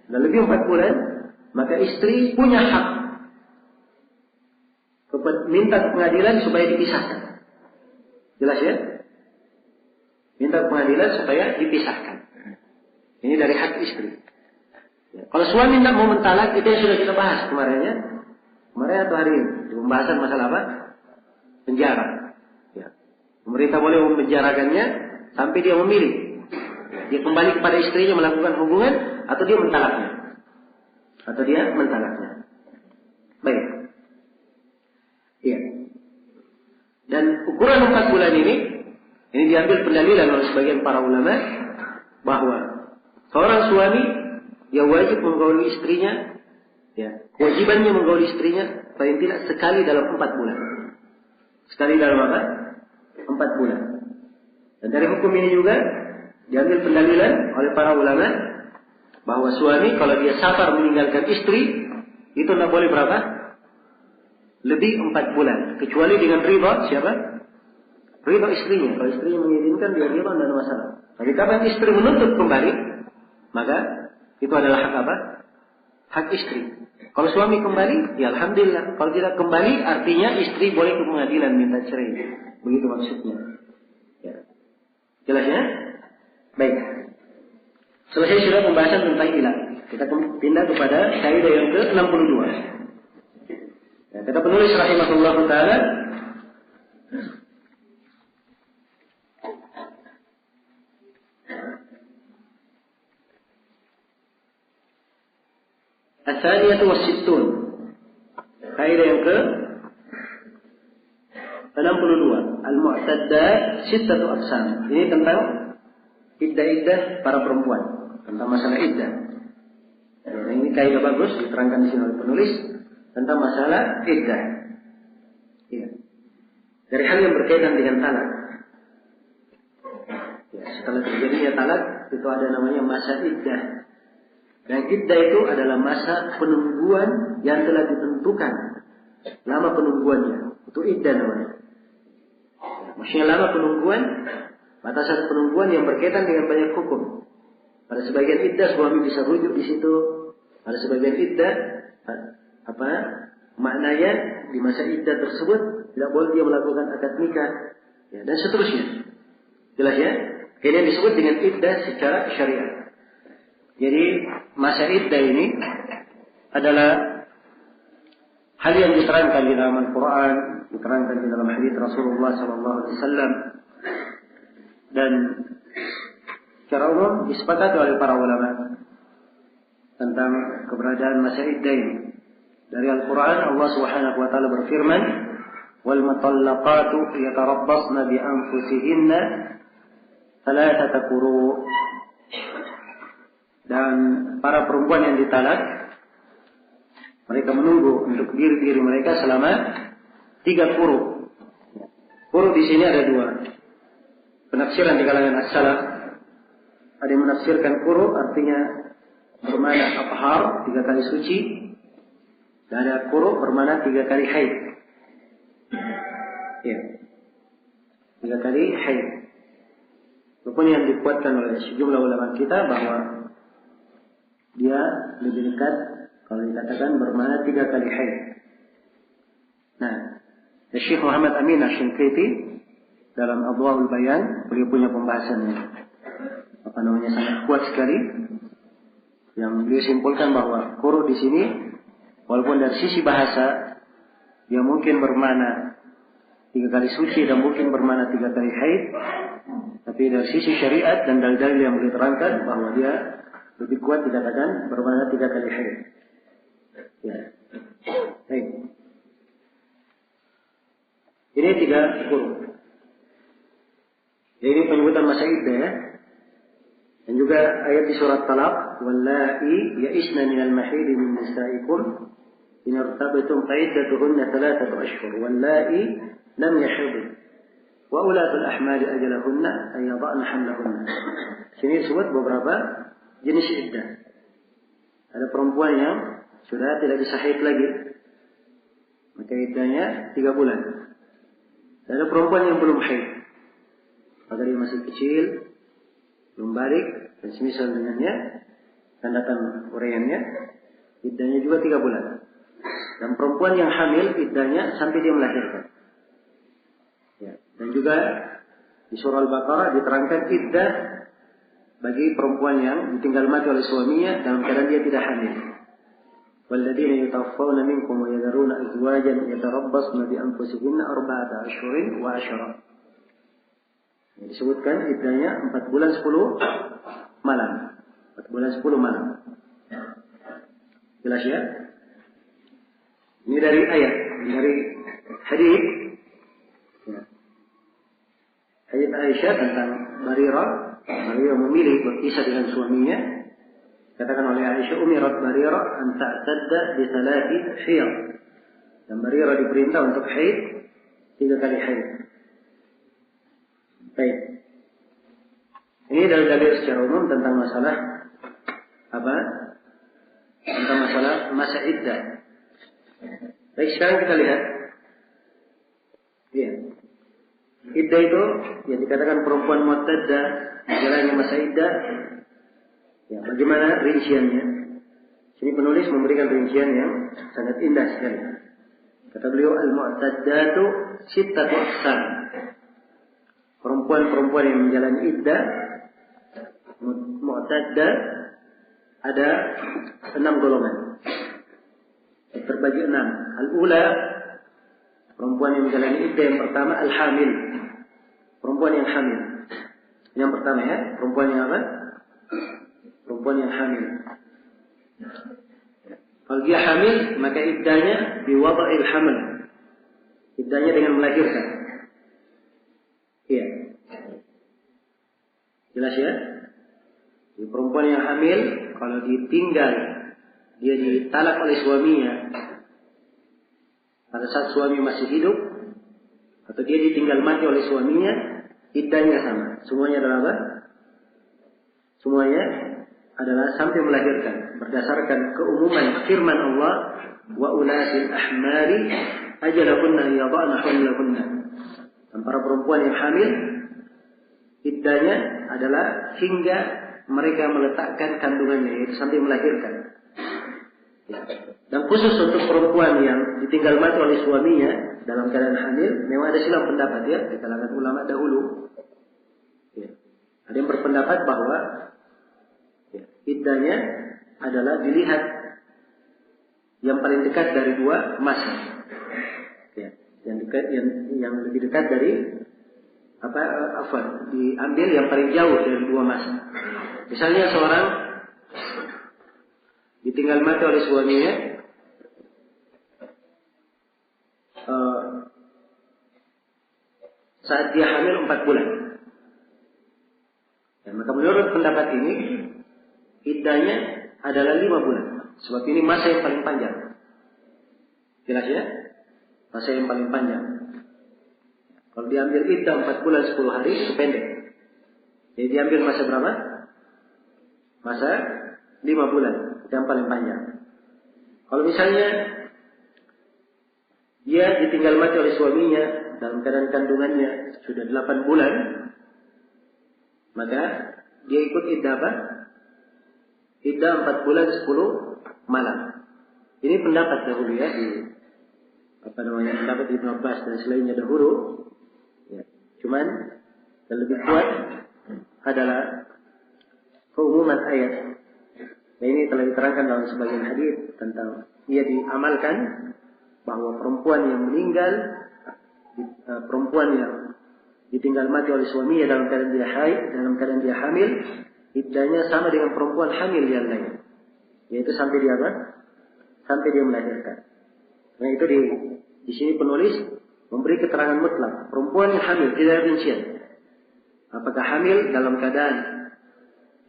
[SPEAKER 1] dan lebih 4 bulan, maka istri punya hak minta ke pengadilan supaya dipisahkan. Jelas ya? Minta ke pengadilan supaya dipisahkan. Ini dari hak istri. Ya. Kalau suami tidak mau mentalak, itu yang sudah kita bahas kemarin ya. Kemarin atau hari ini. Pembahasan masalah apa? Penjara. Ya. Pemerintah boleh memenjarakannya sampai dia memilih. Dia kembali kepada istrinya melakukan hubungan atau dia mentalaknya. Baik. Iya. Dan ukuran 4 bulan ini diambil pendalilan oleh sebagian para ulama bahwa seorang suami dia wajib menggauli istrinya, ya, kewajibannya menggauli istrinya paling tidak sekali dalam 4 bulan. Sekali dalam apa? 4 bulan. Dan dari hukum ini juga diambil pendalilan oleh para ulama bahwa suami kalau dia safar meninggalkan istri itu tidak boleh berapa? Lebih 4 bulan. Kecuali dengan ridha siapa? Ridha istrinya. Kalau istrinya mengizinkan dia ridha, tidak ada masalah. Tapi kapan istri menuntut kembali, maka itu adalah hak apa? Hak istri. Kalau suami kembali, ya alhamdulillah. Kalau tidak kembali, artinya istri boleh ke pengadilan minta cerai. Begitu maksudnya. Ya. Jelas ya? Baik. Selesai sudah pembahasan tentang ilah. Kita pindah kepada kaidah yang ke-62. Ya, kata penulis rahimahullah ta'ala, As-saniyatu was-sittun. Kaidah yang ke-62. Al-mu'taddat sittatu aqsam. Ini tentang iddah-iddah para perempuan, tentang masalah iddah. Ya, ini kaidah bagus diterangkan di sini oleh penulis tentang masalah iddah. Ya. Dari hal yang berkaitan dengan talak. Ya, setelah terjadinya talak itu ada namanya masa iddah. Dan iddah itu adalah masa penungguan yang telah ditentukan. Lama penungguannya. Itu iddah namanya. Maksudnya lama penungguan, batasan penungguan yang berkaitan dengan banyak hukum. Pada sebagian iddah suami bisa rujuk di situ. Pada sebagian iddah maknanya di masa iddah tersebut tidak boleh dia melakukan akad nikah, ya, dan seterusnya. Jelas ya? Ini disebut dengan iddah secara syariat. Jadi masa iddah ini adalah hal yang diterangkan di dalam Al-Quran, diterangkan di dalam hadits Rasulullah SAW, dan secara umum disepakati oleh para ulama tentang keberadaan masa iddah ini. Dari Al-Quran Allah Subhanahu wa taala berfirman, "Wal mutallaqatu yatarabbasna bi anfusihinna thalathata quru." Dan para perempuan yang ditalak, mereka menunggu untuk diri-diri mereka selama 3 quru. Quru di sini ada 2 penafsiran di kalangan as-salaf. Ada yang menafsirkan quru artinya bermakna athhar, 3 kali suci. Dan ada quru bermakna 3 kali haid. Ya. 3 kali haid. Walaupun yang dikuatkan oleh sejumlah ulama kita bahwa dia lebih dekat kalau dikatakan bermakna 3 kali haid. Nah, Syekh Muhammad Amin Asy-Shinqiti dalam Adwaul Bayan, beliau punya pembahasannya sangat kuat sekali, yang beliau simpulkan bahwa quru di sini walaupun dari sisi bahasa dia mungkin bermakna 3 kali suci dan mungkin bermakna 3 kali haid, tapi dari sisi syariat dan dalil-dalil yang beliau terangkan bahwa dia lebih kuat dikatakan bermakna 3 kali haid. Ya. Baik. Ini 3 quru. Jadi penyebutan masa iddah ya. Dan juga ayat di surat Talaq, "Wallahi ya'isna minal mahid min nisa'ikum in irtabtum fa'iddatuhunna 3 ashhur wallahi lam yahid wa ulatul ahmali ajalahunna ay yada'na hamlahunna." Sini disebut beberapa jenis iddah. Ada perempuan yang sudah tidak bisa haid lagi, maka iddahnya 3 bulan. Dan ada perempuan yang belum haid, maka dia masih kecil, belum balik, dan semisal dengannya, dan datang uraiannya, iddahnya juga 3 bulan. Dan perempuan yang hamil iddahnya sampai dia melahirkan. Ya. Dan juga di surah Al-Baqarah diterangkan iddah bagi perempuan yang ditinggal mati oleh suaminya dalam keadaan dia tidak hamil. Walladzina yatawaffawna minkum wa yadharuna azwajan yatarabbasna bi anfusihinna arba'ata ashhurin wa ashra. Disebutkan iddahnya 4 bulan 10 malam. 4 bulan 10 malam. Jelas ya? Ini dari ayat, dari hadis. Ya. Hadis Aisyah tentang Barirah memilih berpisah dengan suaminya. Katakan oleh Aisyah, umirat Barirah an ta'tadda bi 3 hayd. Dan Barirah diperintah untuk haid 3 kali haid. Baik. Ini dalil secara umum tentang masalah apa? Tentang masalah masa iddah. Baik, sekarang kita lihat. Ya. Iddah itu yang dikatakan perempuan mu'taddah jalannya masa iddah. Ya, bagaimana rinciannya? Sini penulis memberikan rincian yang sangat indah sekali. Kata beliau, al-mu'taddatu sittatu aqsam. Perempuan-perempuan yang menjalani iddah mu'taddah ada 6 golongan. Terbagi 6. Al-ula, perempuan yang menjalani iddah yang pertama al-hamil. Perempuan yang hamil. Yang pertama ya, perempuan yang apa? Perempuan yang hamil. Kalau dia hamil, maka iddahnya biwada'il hamil. Iddahnya dengan melahirkan. Iya. Jelas ya? Jadi perempuan yang hamil, kalau ditinggal, dia ditalak oleh suaminya pada saat suami masih hidup, atau dia ditinggal mati oleh suaminya, iddahnya sama. Semuanya adalah apa? Semuanya adalah sampai melahirkan. Berdasarkan keumuman firman Allah, wa ulatil ahmari ajalahunna yada'na hamlahunna. Dan para perempuan yang hamil, iddahnya adalah hingga mereka meletakkan kandungannya, yaitu sampai melahirkan. Ya. Dan khusus untuk perempuan yang ditinggal mati oleh suaminya dalam keadaan hamil, memang ada silang pendapat ya di kalangan ulama dahulu. Ya. Ada yang berpendapat bahwa ya, iddahnya adalah dilihat yang paling dekat dari 2 masa. Ya. Yang lebih dekat dari diambil yang paling jauh dari 2 masa. Misalnya seorang ditinggal mati oleh suaminya saat dia hamil 4 bulan. Dan maka menurut pendapat ini iddahnya adalah 5 bulan. Sebab ini masa yang paling panjang. Jelas ya? Masa yang paling panjang. Kalau diambil iddah 4 bulan 10 hari itu pendek. Jadi diambil masa berapa? Masa 5 bulan. Yang paling panjang. Kalau misalnya dia ditinggal mati oleh suaminya dalam keadaan kandungannya sudah 8 bulan, maka dia ikut iddah apa? Iddah 4 bulan 10 malam. Ini pendapat dahulu ya di pendapat Ibnu Abbas dan selainnya dahulu. Ya. Cuman yang lebih kuat adalah keumuman ayat. Nah, ini telah diterangkan dalam sebagian hadis tentang ia diamalkan bahwa perempuan yang meninggal, perempuan yang ditinggal mati oleh suaminya dalam keadaan dia haid, dalam keadaan dia hamil, iddahnya sama dengan perempuan hamil yang lain, yaitu sampai dia apa? Sampai dia melahirkan. Nah itu di sini penulis memberi keterangan mutlak. Perempuan yang hamil tidak ada rincian. Apakah hamil dalam keadaan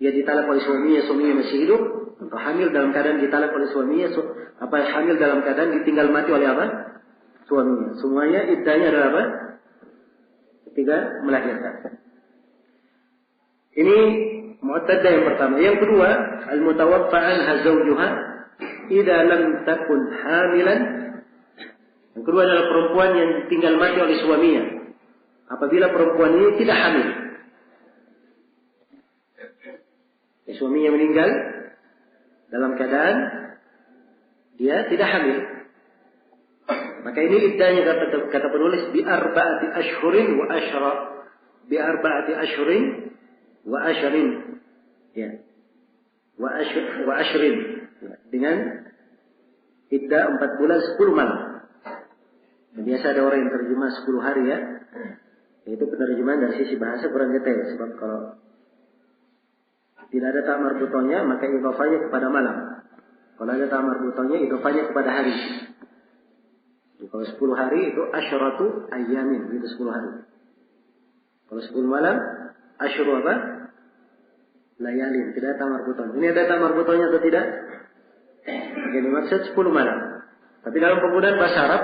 [SPEAKER 1] dia ditalak oleh suaminya masih hidup, atau hamil dalam keadaan ditalak oleh suaminya, hamil dalam keadaan ditinggal mati oleh apa? Suaminya. Semuanya iddahnya adalah apa? Ketika melahirkan. Ini mu'taddah yang pertama. Yang kedua, al-mutawaffa anha zawjuha idza lam takun hamilan. Yang kedua adalah perempuan yang ditinggal mati oleh suaminya apabila perempuan ini tidak hamil. Suaminya meninggal dalam keadaan dia tidak hamil. Maka ini iddahnya kata penulis bi arba'ati ashhurin wa asyra. Bi arba'ati ashhurin wa asyrin. Ya. Wa asyrin. Ya. Dengan iddah 4 bulan 10 malam. Dan biasa ada orang yang terjemah 10 hari ya. Itu penerjemahan dari sisi bahasa kurang detail. Sebab kalau tidak ada ta marbutonya, maka idhofahnya kepada malam. Kalau ada ta marbutonya, idhofahnya kepada hari. Jadi, kalau 10 hari itu asyratu ayyamin, itu 10 hari. Kalau 10 malam, asyru apa? Layalin, tidak ada ta marbutonya. Ini ada ta marbutonya atau tidak? Jadi maksud 10 malam. Tapi dalam penggunaan bahasa Arab,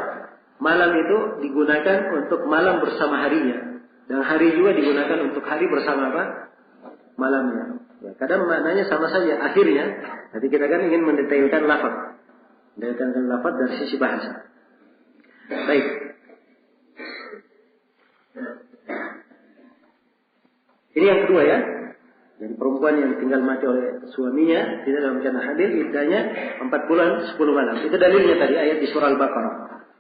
[SPEAKER 1] malam itu digunakan untuk malam bersama harinya. Dan hari juga digunakan untuk hari bersama apa? Malamnya. Ya, kadang maknanya sama saja akhirnya. Jadi kita kan ingin mendetailkan lafaz. Mendetailkan lafaz dari sisi bahasa. Baik. Ini yang kedua ya. Jadi perempuan yang tinggal mati oleh suaminya tidak dalam keadaan hamil, iddahnya 4 bulan 10 malam. Itu dalilnya tadi ayat di surah Al-Baqarah.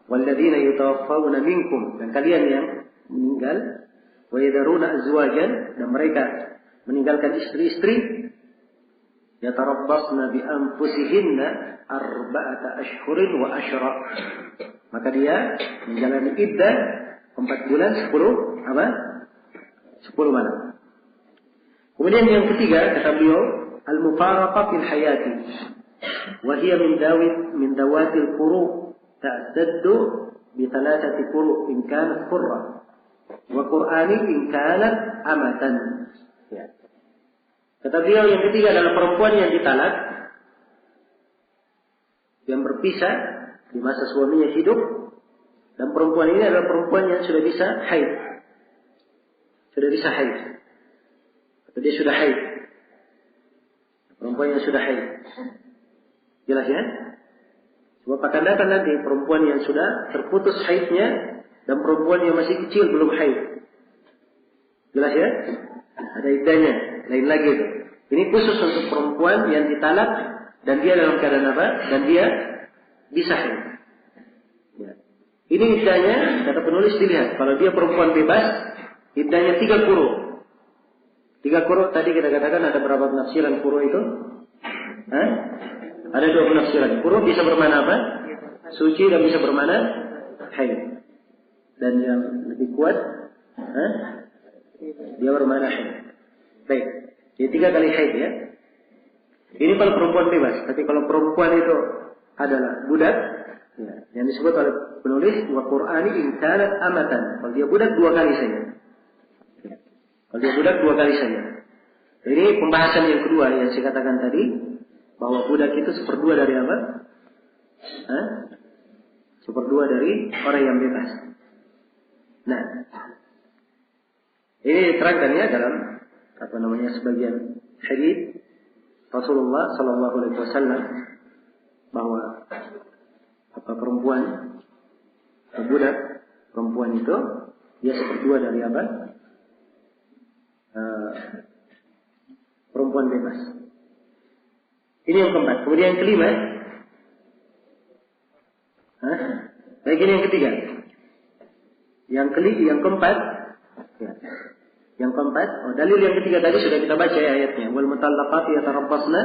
[SPEAKER 1] Walladzina yutawaffawna minkum, dan kalian yang meninggal, wa yadharuna azwajan, dan mereka meninggalkan istri-istri, yatarabbasna bi anfusihinna arba'ata ashhurin wa asyra. Maka dia menjalani iddah 4 bulan 10 apa? 10 malam. Kemudian yang ketiga kata beliau, al-mufaraqah fil hayati. Wa hiya min dawatil quru' ta'taddu bi thalathati quru' in kanat qurra wa qur'ani in kanat amatan. Ya. Kata beliau yang ketiga adalah perempuan yang ditalak, yang berpisah di masa suaminya hidup, dan perempuan ini adalah perempuan yang sudah bisa haid. Sudah bisa haid. Atau dia sudah haid. Perempuan yang sudah haid. Jelas ya? Sebab akan datang nanti perempuan yang sudah terputus haidnya dan perempuan yang masih kecil belum haid. Jelas ya? Ada iddahnya. Lain lagi itu. Ini khusus untuk perempuan yang ditalak dan dia dalam keadaan apa? Dan dia bisa haid. Ya. Ini iddahnya, kata penulis dilihat. Kalau dia perempuan bebas, iddahnya 3 quru. 3 quru tadi kita katakan ada berapa penafsiran quru itu? Hah? Ada 2 penafsiran. Quru bisa bermakna apa? Suci dan bisa bermakna haid. Dan yang lebih kuat, dia bermakna haid. Baik. Jadi 3 kali haid ya. Ini kalau perempuan bebas. Tapi kalau perempuan itu adalah budak, ya, yang disebut oleh penulis wa Qur'ani in kanat amatan. Kalau dia budak 2 kali saja. Ya. Kalau dia budak 2 kali saja. Ini pembahasan yang kedua yang saya katakan tadi, bahwa budak itu 1/2 dari apa? 1/2 dari orang yang bebas. Nah, ini diterangkan ya dalam sebagian hadis Rasulullah Sallallahu Alaihi Wasallam bahwa perempuan budak perempuan itu dia 1/2 dari apa? Perempuan bebas. Ini yang keempat. Kemudian yang kelima. Baik, ini yang ketiga. Yang keempat. Ya. Yang keempat. Dalil yang ketiga tadi sudah kita baca ya ayatnya. Wal mutallaqati yatarabbasna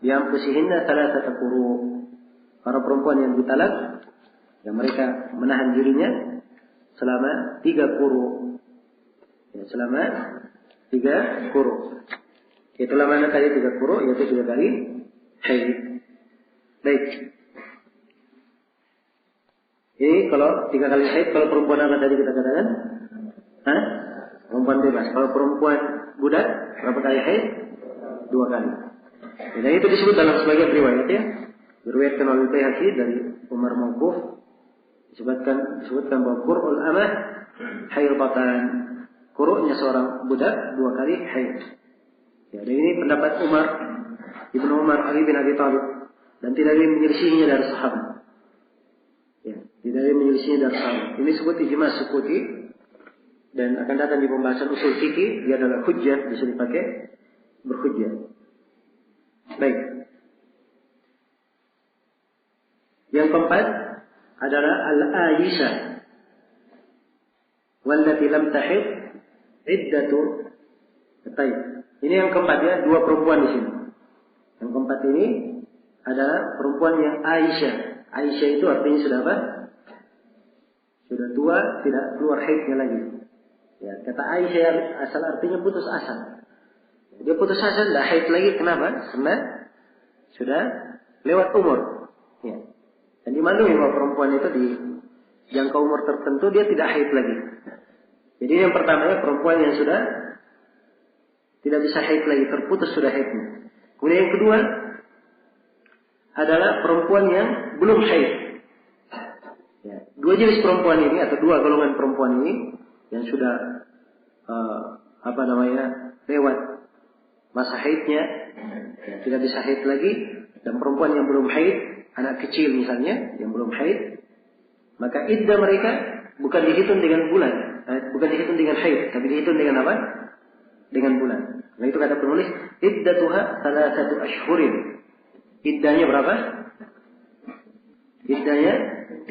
[SPEAKER 1] bi anfusihinna thalathata quru'. Para perempuan yang ditalak, yang mereka menahan dirinya selama 3 quru'. Ya, selama 3 quru'. Itulah mana tadi 3 quru', yaitu 3 kali haid. Baik. Ini kalau 3 kali haid, kalau perempuan apa tadi kita katakan? Perempuan bebas. Kalau perempuan budak, berapa kali haid? 2 kali. Dan itu disebut dalam sebagian riwayat ya. Diriwayatkan oleh Baihaqi dari Umar Mauquf. Disebutkan bahwa qur'ul amah haidatan. Qur'nya seorang budak 2 kali haid. Ya, dan ini pendapat Umar, Ibnu Umar, Ali bin Abi Thalib, dan tidak ada yang menyelisihinya dari sahabat. Ya, tidak ada yang menyelisihinya dari sahabat. Ini disebut ijma' sukuti, dan akan datang di pembahasan usul fikih. Dia adalah hujjah, bisa dipakai berhujjah. Baik. Yang keempat, adalah al-Aisha. Wallati lam tahid iddatu. Baik. Ini yang keempat ya, dua perempuan di sini. Yang keempat ini adalah perempuan yang Aisyah. Aisyah itu artinya sudah apa? Sudah tua, tidak keluar haidnya lagi. Ya, kata Aisyah asal artinya putus asa. Dia putus asa, tidak haid lagi. Kenapa? Karena sudah lewat umur. Ya. Dan dimaklumi bahwa perempuan itu di jangka umur tertentu dia tidak haid lagi. Jadi yang pertama ya, perempuan yang sudah tidak bisa haid lagi, terputus sudah haidnya. Kemudian yang kedua adalah perempuan yang belum haid. Ya. Dua jenis perempuan ini atau dua golongan perempuan ini yang sudah lewat masa haidnya, ya, tidak bisa haid lagi, dan perempuan yang belum haid, anak kecil misalnya yang belum haid, maka iddah mereka bukan dihitung dengan bulan, bukan dihitung dengan haid, tapi dihitung dengan apa? Dengan bulan. Nah itu kata penulis, iddatuha 3 ashhurin. Iddahnya berapa? Iddahnya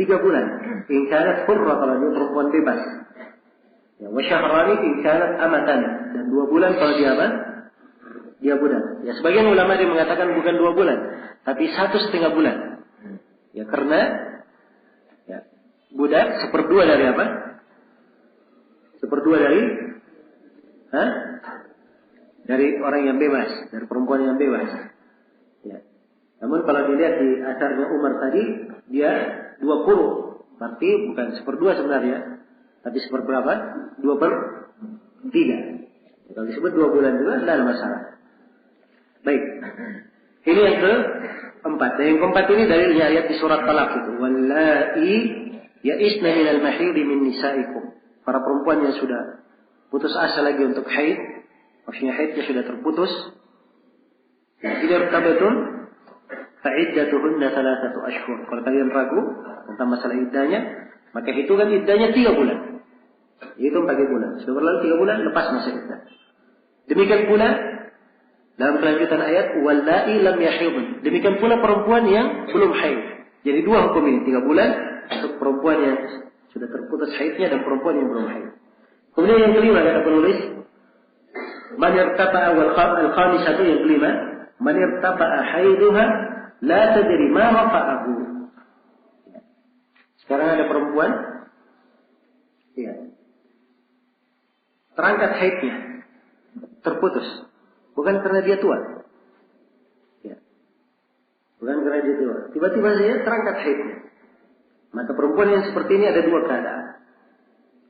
[SPEAKER 1] 3 bulan. In kanat hurra, kalau dia perempuan bebas. Ya, wa syahrani in kanat amatan, dan 2 bulan kalau dia apa? Dia budak. Ya, sebagian ulama dia mengatakan bukan 2 bulan, tapi 1,5 bulan. Ya, karena ya, budak 1/2 dari apa? 1/2 dari dari orang yang bebas, dari perempuan yang bebas. Ya. Namun kalau dilihat di asarnya Umar tadi, dia 20. Berarti bukan 1/2 sebenarnya, tapi 1/2? 2/3. Kalau disebut 2 bulan juga tidak ada masalah. Baik. Ini yang keempat. Dan yang keempat ini dalilnya ayat di surat Talaq itu. Wallahi ya'isna minal mahidi min nisaikum. Para perempuan yang sudah putus asa lagi untuk haid, maksudnya haidnya sudah terputus. Tidak tabatun fa'iddatuhunna 3 ashhur. Kalau kalian ragu tentang masalah iddahnya, maka hitungan iddahnya 3 bulan. Hitung pakai bulan. Sudah berlalu 3 bulan, lepas masa iddah. Demikian pula dalam kelanjutan ayat wallahi lam yahidun. Demikian pula perempuan yang belum haid. Jadi 2 hukum ini, 3 bulan untuk perempuan yang sudah terputus haidnya dan perempuan yang belum haid. Kemudian yang kelima kata penulis, man irtafa'a al-khamisatu, yang kelima, man irtafa'a haiduha la tadri ma rafa'ahu. Sekarang ada perempuan, ya, terangkat haidnya, terputus, bukan karena dia tua, ya, bukan karena dia tua, tiba-tiba saja terangkat haidnya. Maka perempuan yang seperti ini ada 2 keadaan.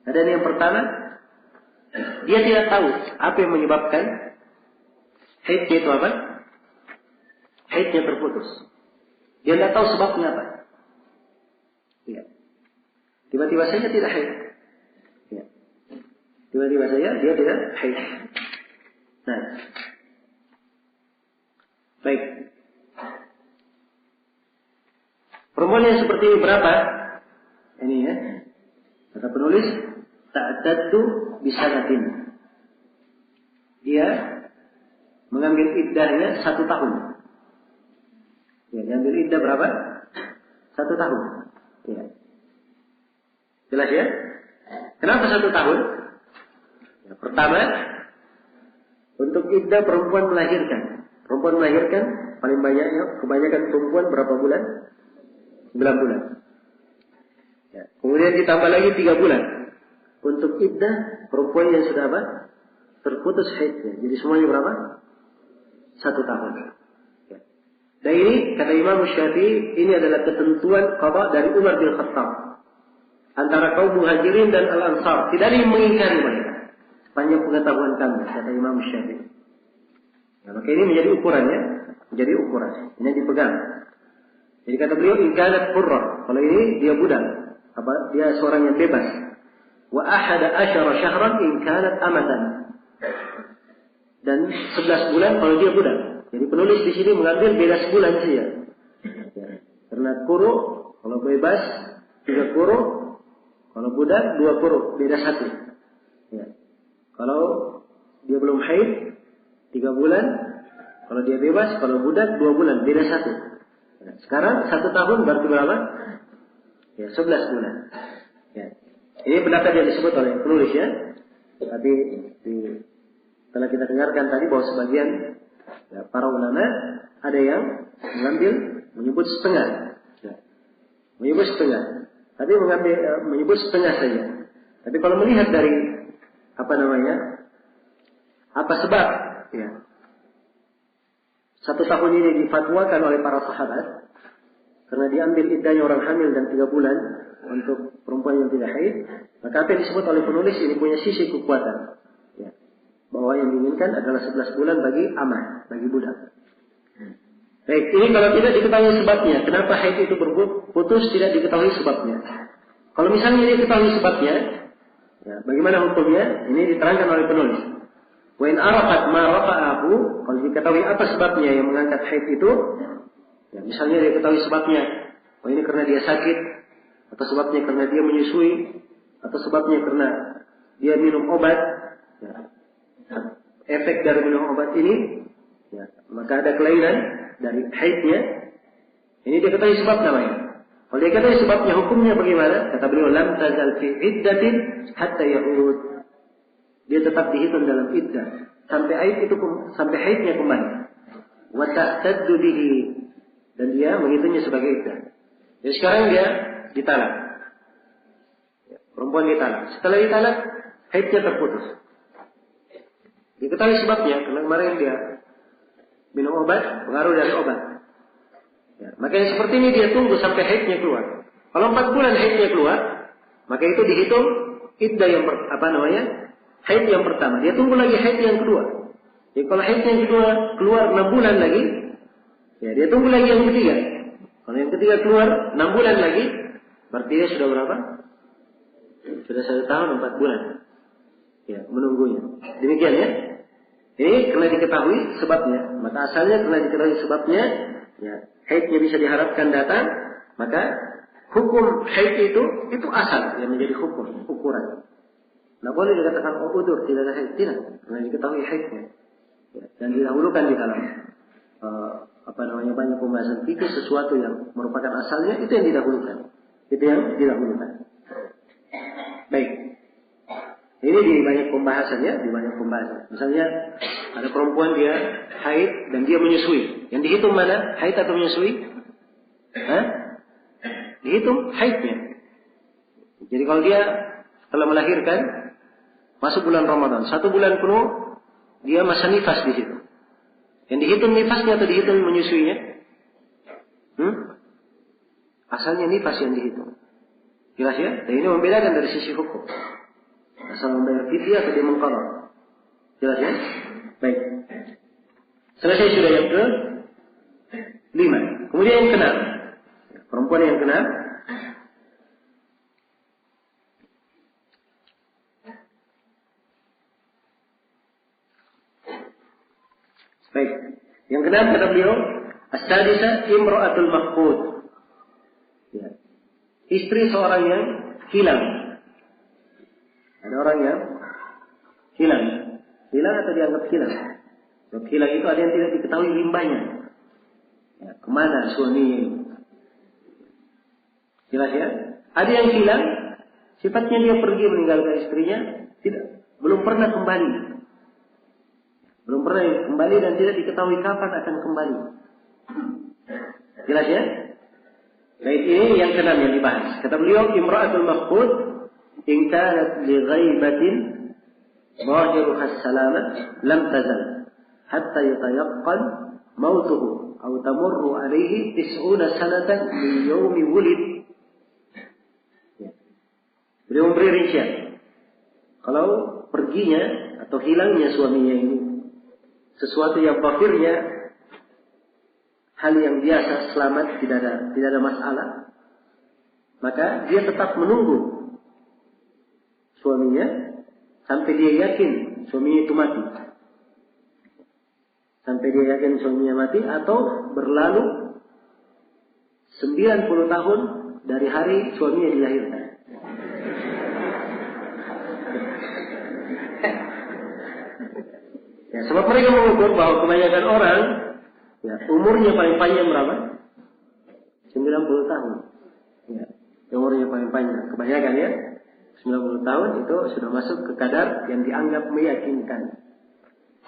[SPEAKER 1] Ada yang pertama, dia tidak tahu apa yang menyebabkan haidnya itu apa? Haidnya terputus. Dia tidak tahu sebabnya apa. Ya. Tiba-tiba saja tidak haid. Ya. Tiba-tiba saja dia tidak haid. Nah, baik. Perempuan yang seperti ini berapa? Ini ya. Kata penulis, ta'addadu bisanatin. Dia mengambil iddahnya 1 tahun. Ya, mengambil iddah berapa? 1 tahun. Ya. Jelas ya? Kenapa 1 tahun? Ya, pertama, untuk iddah perempuan melahirkan. Perempuan melahirkan paling banyaknya, kebanyakan perempuan berapa bulan? 9 bulan. Ya. Kemudian ditambah lagi 3 bulan. Untuk iddah perempuan yang sudah apa? Terputus haidnya. Jadi semuanya berapa? 1 tahun. Ya. Dan ini kata Imam Syafi'i, ini adalah ketentuan qada dari Umar bin Khattab antara kaum Muhajirin dan Al-Ansar. Tidak ada yang mengingkari mereka. Sepanjang pengetahuan kami, kata Imam Syafi'i. Nah, maka ini menjadi ukurannya, menjadi ukuran. Ini yang dipegang. Jadi kata beliau, in kanat hurra. Kalau ini dia budak, apa? Dia seorang yang bebas. Wa 11 syahran in kanat amatan. Dan 11 bulan kalau dia budak. Jadi penulis di sini mengambil beda sebulan saja. Ya. Karena kuru, kalau bebas 3 kuru, kalau budak 2 kuru, beda 1. Ya. Kalau dia belum haid 3 bulan, kalau dia bebas, kalau budak 2 bulan, beda 1. Nah, sekarang 1 tahun berarti berapa? Ya, 11 bulan. Ya. Ini pendapat yang disebut oleh penulis ya. Tapi setelah kita dengarkan tadi bahwa sebagian ya, para ulama ada yang menyebut setengah. Ya. Menyebut setengah. Tapi menyebut setengah saja. Tapi kalau melihat dari apa sebab ya 1 tahun ini difatwakan oleh para sahabat karena diambil iddahnya orang hamil dan 3 bulan untuk perempuan yang tidak haid, maka apa yang disebut oleh penulis ini punya sisi kekuatan ya. Bahwa yang diinginkan adalah 11 bulan bagi amah, bagi budak. Baik, ini kalau tidak diketahui sebabnya, kenapa haid itu berputus tidak diketahui sebabnya. Kalau misalnya diketahui sebabnya, ya, bagaimana hukumnya? Ini diterangkan oleh penulis. Wa in arafat ma rafa'ahu, kalau diketahui apa sebabnya yang mengangkat haid itu, ya, misalnya diketahui sebabnya, oh ini karena dia sakit, atau sebabnya karena dia menyusui, atau sebabnya karena dia minum obat, ya, efek dari minum obat ini, ya, maka ada kelainan dari haidnya, ini diketahui sebab namanya. Kalau diketahui sebabnya, hukumnya bagaimana? Kata beliau, lam tazal fi iddatin hatta ya'ud. Dia tetap dihitung dalam iddah sampai haidnya kembali. Wa ta'taddu bihi, dan dia menghitungnya sebagai iddah. Jadi sekarang dia ditalak. Ya, perempuan ditalak. Setelah ditalak, haidnya terputus. Diketahui sebabnya, karena kemarin dia minum obat, pengaruh dari obat. Ya, maka yang seperti ini dia tunggu sampai haidnya keluar. Kalau 4 bulan haidnya keluar, maka itu dihitung iddah yang haid yang pertama. Dia tunggu lagi haid yang kedua. Jadi kalau haid yang kedua keluar 6 bulan lagi, ya dia tunggu lagi yang ketiga. Kalau yang ketiga keluar 6 bulan lagi, berarti dia sudah berapa? Sudah 1 tahun 4 bulan. Ya, menunggunya. Demikian ya. Ini karena diketahui sebabnya. Maka asalnya karena diketahui sebabnya, ya, haidnya bisa diharapkan datang, maka hukum haid itu asal yang menjadi hukum, ukuran. Tidak boleh dikatakan udur, tidak ada haid, tidak. Karena diketahui haidnya. Ya, dan didahulukan di dalam banyak pembahasan fikih, sesuatu yang merupakan asalnya itu yang didahulukan. Itu yang didahulukan. Baik. Ini di banyak pembahasan ya, di banyak pembahasan. Misalnya ada perempuan dia haid dan dia menyusui. Yang dihitung mana? Haid atau menyusui? Dihitung haidnya. Jadi kalau dia setelah melahirkan masuk bulan Ramadan, 1 bulan penuh dia masa nifas di situ. Yang dihitung nifasnya atau dihitung menyusuinya? Asalnya nifas yang dihitung. Jelas ya? Dan ini membedakan dari sisi hukum. Asal membayar fidyah atau dia mengqadha. Jelas ya? Baik. Selesai sudah yang ke-5. Kemudian yang ke-6. Perempuan yang ke-6. Baik. Yang ke-6 kata beliau, as-sadisa imra'atul mafqud. Ya. Istri seorang yang hilang. Ada orang yang hilang. Hilang atau dianggap hilang. Sebab hilang itu ada yang tidak diketahui limbahnya. Ya, kemana suaminya ini? Jelas ya? Ada yang hilang, sifatnya dia pergi meninggalkan istrinya, belum pernah kembali. Belum pernah kembali dan tidak diketahui kapan akan kembali. Jelas ya? Baik, ini yang ke-6 yang dibahas. Kata beliau, imra'atul mafqud in kanat li ghaibatin zahiruha as-salamah lam tazal hatta yatayaqqan mautuhu aw tamurru alayhi 90 sanatan min yawmi wulid. Beliau memberi rincian. Kalau perginya atau hilangnya suaminya ini sesuatu yang zahirnya hal yang biasa, selamat, tidak ada masalah, maka dia tetap menunggu suaminya sampai dia yakin suaminya itu mati. Sampai dia yakin suaminya mati atau berlalu 90 tahun dari hari suaminya dilahirkan. Ya, sebab mereka mengukur bahwa kebanyakan orang ya, umurnya paling panjang berapa? 90 tahun. Ya. umurnya paling panjang. Kebanyakan ya, 90 tahun itu sudah masuk ke kadar yang dianggap meyakinkan.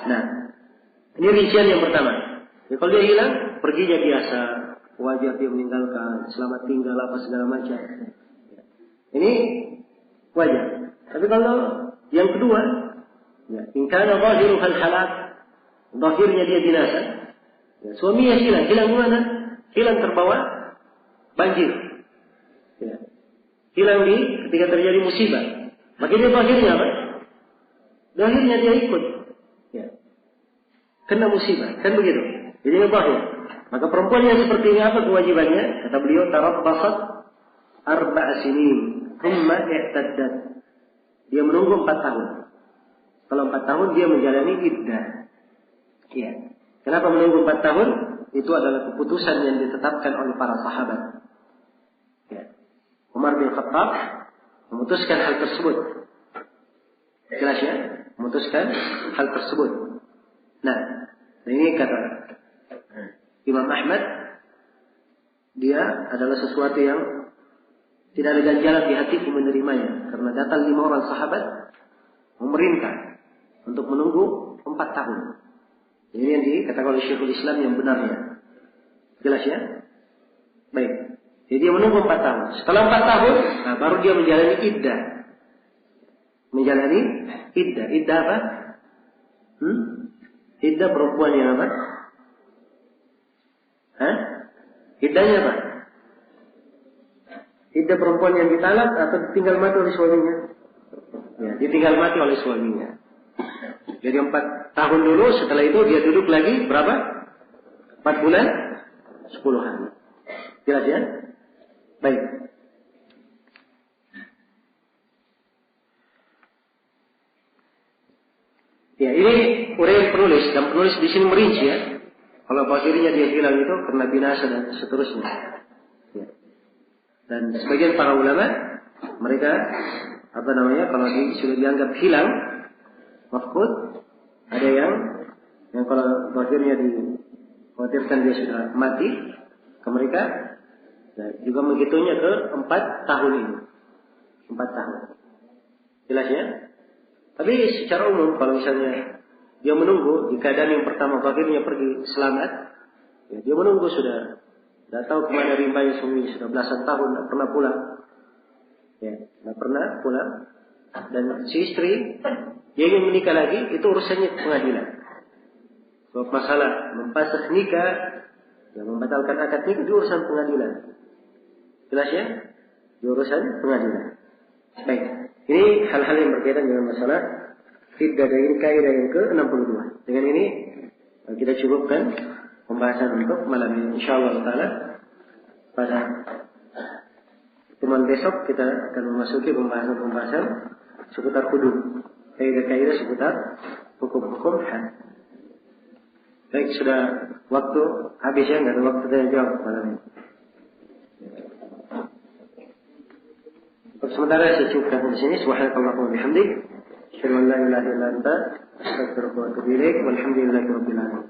[SPEAKER 1] Nah, ini rincian yang pertama. Ya, kalau dia hilang, perginya biasa, wajar dia meninggalkan, selamat tinggal apa segala macam. Ini wajar. Tapi kalau yang kedua, ya, in kana zahiru hal halak, zahirnya dia binasa. Ya, suaminya hilang mana? Hilang terbawa banjir. Ya. Hilang ketika terjadi musibah. Makanya zahirnya apa? Zahirnya dia ikut. Ya. Kena musibah, kan begitu. Jadi zahir. Maka perempuan yang seperti ini apa kewajibannya? Kata beliau, tarabbasat 4 sinin, thumma i'taddat. Dia menunggu 4 tahun. Kalau 4 tahun dia menjalani iddah. Ya. Kenapa menunggu 4 tahun? Itu adalah keputusan yang ditetapkan oleh para sahabat. Ya. Umar bin Khattab memutuskan hal tersebut. Jelas ya? Memutuskan hal tersebut. Nah, ini kata Imam Ahmad, dia adalah sesuatu yang tidak ada ganjalan di hatiku menerimanya. Karena datang 5 orang sahabat memerintah untuk menunggu 4 tahun. Ini yang dikatakan oleh Syekhul Islam yang benarnya. Jelas ya? Baik. Jadi dia menunggu 4 tahun. Setelah 4 tahun, nah baru dia menjalani iddah. Menjalani iddah. Iddah apa? Iddah perempuan yang apa? Iddahnya apa? Iddah perempuan yang ditalak atau ditinggal mati oleh suaminya? Ya, ditinggal mati oleh suaminya. Jadi 4 tahun dulu, setelah itu dia duduk lagi berapa? 4 bulan 10 hari. Jelas ya? Baik. Ya, ini uraian penulis, dan penulis di sini merinci ya. Kalau akhirnya dia hilang itu karena binasa dan seterusnya. Ya. Dan sebagian para ulama, mereka kalau sudah dianggap hilang, mafqud, ada yang kalau akhirnya dikhawatirkan dia sudah mati, ke mereka juga menghitungnya ke 4 tahun ini. 4 tahun. Jelas ya? Tapi secara umum kalau misalnya dia menunggu di keadaan yang pertama akhirnya pergi selamat, ya, dia menunggu sudah tidak tahu kemana rimbanya suami, sudah belasan tahun tidak pernah pulang. Ya, tidak pernah pulang. Dan si istri dia ingin menikah lagi, itu urusannya pengadilan. Sebab masalah mempasah nikah, yang membatalkan akad nikah itu urusan pengadilan. Jelas ya? Di urusan pengadilan. Baik. Ini hal-hal yang berkaitan dengan masalah iddah, dan ini kaidah yang ke-62. Dengan ini kita cukupkan pembahasan untuk malam ini. Insyaallah taala pada pertemuan besok kita akan memasuki pembahasan seputar hudud. Kaidah-kaidah seputar hukum-hukum had. Baik, sudah waktu habis ya, nggak ada waktu saya jawab malam ini. Sementara saya cukupkan di sini. Subhanakallahumma wa bihamdik, asyhadu an la ilaha illa anta, astaghfiruka wa atubu ilaik. Walhamdulillahirabbil alamin.